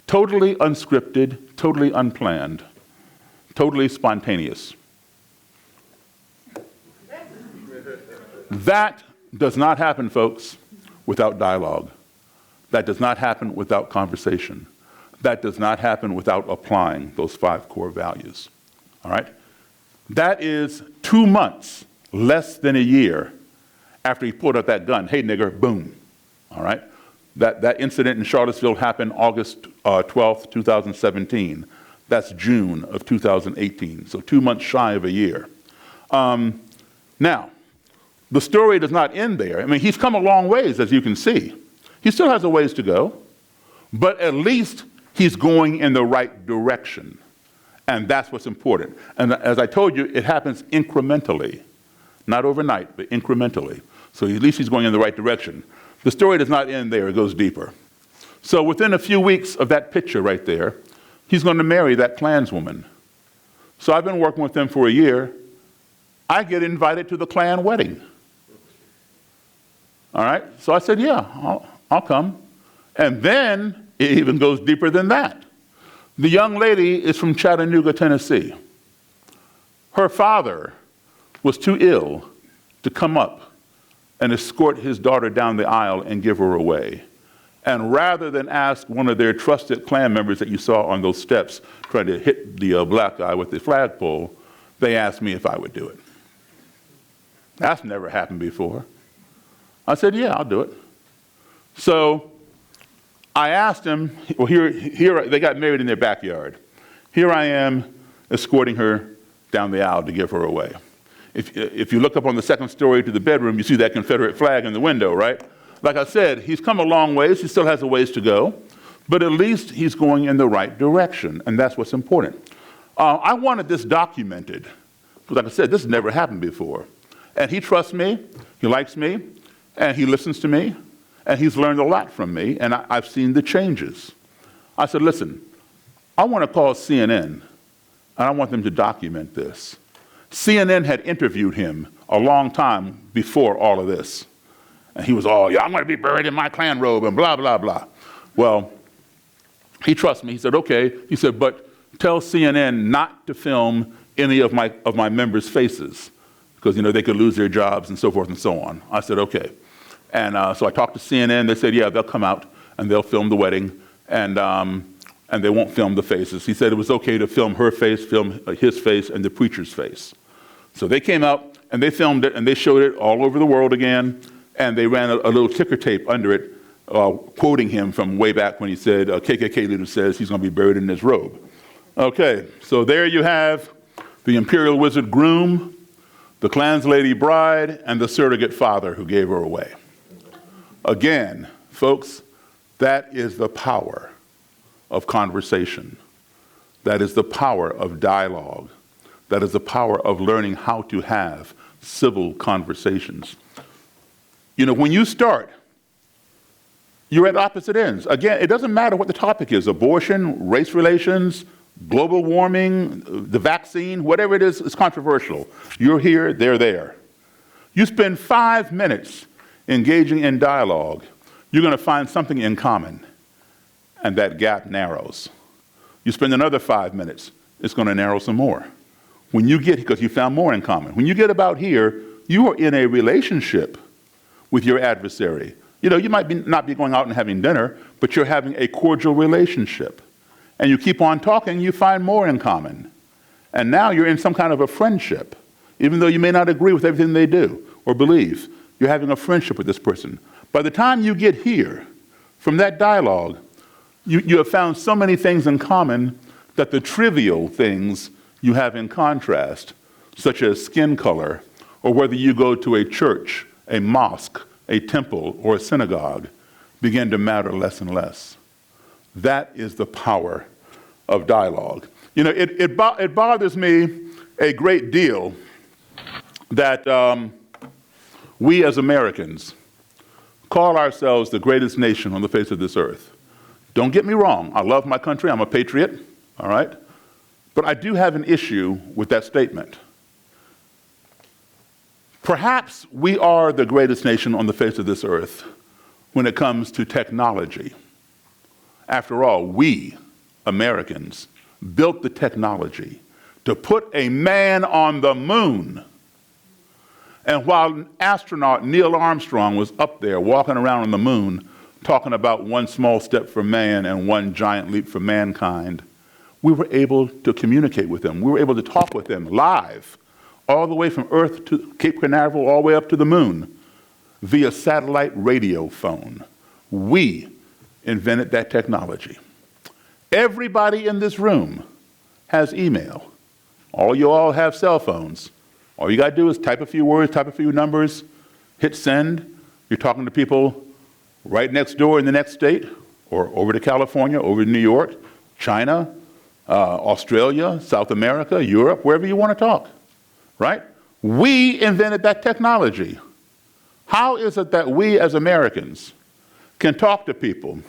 Totally unscripted, totally unplanned, totally spontaneous. That does not happen, folks, without dialogue. That does not happen without conversation. That does not happen without applying those 5 core values. All right? That is 2 months, less than a year, after he pulled out that gun. Hey, nigger, boom. All right? That incident in Charlottesville happened August 12th, 2017. That's June of 2018, so 2 months shy of a year. Now, the story does not end there. I mean, he's come a long ways, as you can see. He still has a ways to go, but at least he's going in the right direction, and that's what's important. And as I told you, it happens incrementally, not overnight, but incrementally. So at least he's going in the right direction. The story does not end there, it goes deeper. So within a few weeks of that picture right there, he's going to marry that Klanswoman. So I've been working with them for a year. I get invited to the Klan wedding. All right, so I said, yeah, I'll come. And then it even goes deeper than that. The young lady is from Chattanooga, Tennessee. Her father was too ill to come up and escort his daughter down the aisle and give her away. And rather than ask one of their trusted Klan members that you saw on those steps trying to hit the black guy with the flagpole, they asked me if I would do it. That's never happened before. I said, yeah, I'll do it. So I asked him, well, here they got married in their backyard. Here I am escorting her down the aisle to give her away. If you look up on the second story to the bedroom, you see that Confederate flag in the window, right? Like I said, he's come a long ways. He still has a ways to go, but at least he's going in the right direction, and that's what's important. I wanted this documented, because like I said, this has never happened before. And he trusts me, he likes me, and he listens to me, and he's learned a lot from me, and I've seen the changes. I said, listen, I want to call CNN, and I want them to document this. CNN had interviewed him a long time before all of this. And he was all, yeah, I'm going to be buried in my Klan robe and blah, blah, blah. Well, he trusts me. He said, okay. He said, but tell CNN not to film any of my members' faces because, they could lose their jobs and so forth and so on. I said, okay. And so I talked to CNN. They said, yeah, they'll come out and they'll film the wedding and they won't film the faces. He said it was okay to film her face, film his face, and the preacher's face. So they came out and they filmed it and they showed it all over the world again, and they ran a little ticker tape under it, quoting him from way back when he said, KKK leader says he's going to be buried in his robe. Okay, so there you have the imperial wizard groom, the Klan's lady bride, and the surrogate father who gave her away. Again, folks, that is the power of conversation. That is the power of dialogue. That is the power of learning how to have civil conversations. When you start, you're at opposite ends. Again, it doesn't matter what the topic is, abortion, race relations, global warming, the vaccine, whatever it is, it's controversial. You're here, they're there. You spend 5 minutes engaging in dialogue, you're going to find something in common, and that gap narrows. You spend another 5 minutes, it's going to narrow some more. Because you found more in common. When you get about here, you are in a relationship with your adversary. You might not be going out and having dinner, but you're having a cordial relationship. And you keep on talking, you find more in common. And now you're in some kind of a friendship. Even though you may not agree with everything they do or believe, you're having a friendship with this person. By the time you get here, from that dialogue, you have found so many things in common that the trivial things you have in contrast, such as skin color, or whether you go to a church, a mosque, a temple, or a synagogue, begin to matter less and less. That is the power of dialogue. It bothers me a great deal that we as Americans call ourselves the greatest nation on the face of this earth. Don't get me wrong. I love my country. I'm a patriot, all right? But I do have an issue with that statement. Perhaps we are the greatest nation on the face of this earth when it comes to technology. After all, we, Americans, built the technology to put a man on the moon. And while astronaut Neil Armstrong was up there walking around on the moon talking about one small step for man and one giant leap for mankind, we were able to communicate with them. We were able to talk with them live, all the way from Earth to Cape Canaveral, all the way up to the moon, via satellite radio phone. We invented that technology. Everybody in this room has email. All you all have cell phones. All you got to do is type a few words, type a few numbers, hit send. You're talking to people right next door in the next state, or over to California, over to New York, China, Australia, South America, Europe, wherever you want to talk, right? We invented that technology. How is it that we as Americans can talk to people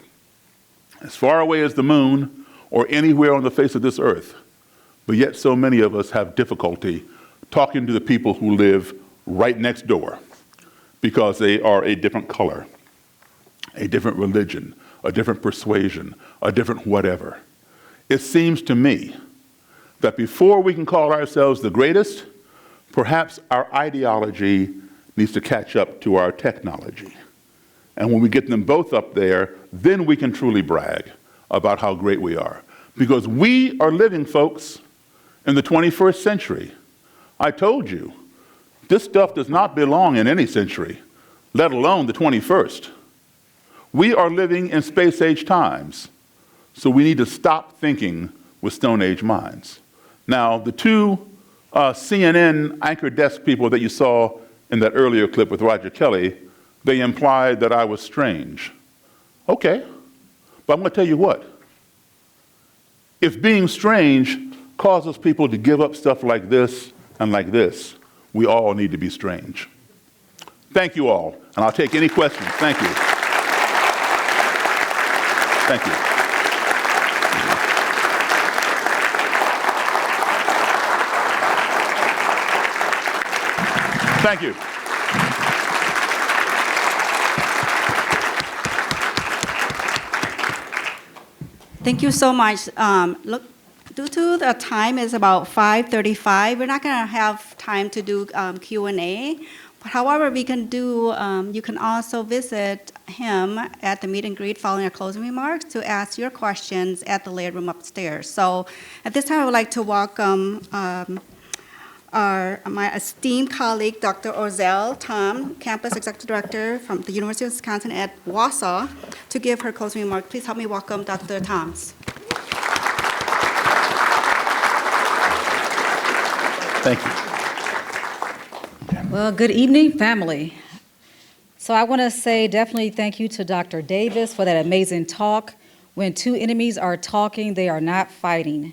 as far away as the moon or anywhere on the face of this earth, but yet so many of us have difficulty talking to the people who live right next door because they are a different color, a different religion, a different persuasion, a different whatever? It seems to me that before we can call ourselves the greatest, perhaps our ideology needs to catch up to our technology. And when we get them both up there, then we can truly brag about how great we are. Because we are living, folks, in the 21st century. I told you, this stuff does not belong in any century, let alone the 21st. We are living in space-age times, so we need to stop thinking with Stone Age minds. Now, the two CNN anchor desk people that you saw in that earlier clip with Roger Kelly, they implied that I was strange. Okay, but I'm going to tell you what. If being strange causes people to give up stuff like this and like this, we all need to be strange. Thank you all, and I'll take any questions. Thank you. Thank you. Thank you. Thank you so much. Look, due to the time is about 5:35, we're not going to have time to do Q&A. But however, we can do, you can also visit him at the meet and greet following our closing remarks to ask your questions at the layered room upstairs. So at this time, I would like to welcome my esteemed colleague, Dr. Ozell Tom, Campus Executive Director from the University of Wisconsin at Wausau, to give her closing remarks. Please help me welcome Dr. Toms. Thank you. Well, good evening, family. So I want to say definitely thank you to Dr. Davis for that amazing talk. When two enemies are talking, they are not fighting.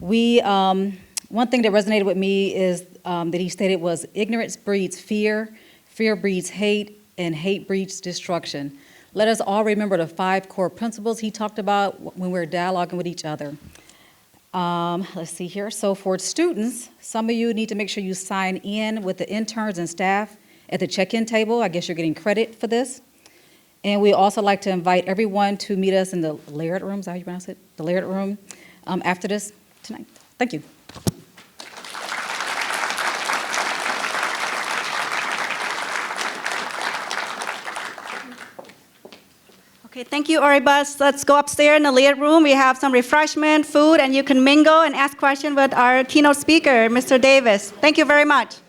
One thing that resonated with me is that he stated was ignorance breeds fear, fear breeds hate, and hate breeds destruction. Let us all remember the 5 core principles he talked about when we're dialoguing with each other. Let's see here. So for students, some of you need to make sure you sign in with the interns and staff at the check-in table. I guess you're getting credit for this. And we also like to invite everyone to meet us in the layered room. Is that how you pronounce it? The layered room after this tonight. Thank you. Okay, thank you, everybody. Let's go upstairs in the layered room. We have some refreshment, food, and you can mingle and ask questions with our keynote speaker, Mr. Davis. Thank you very much.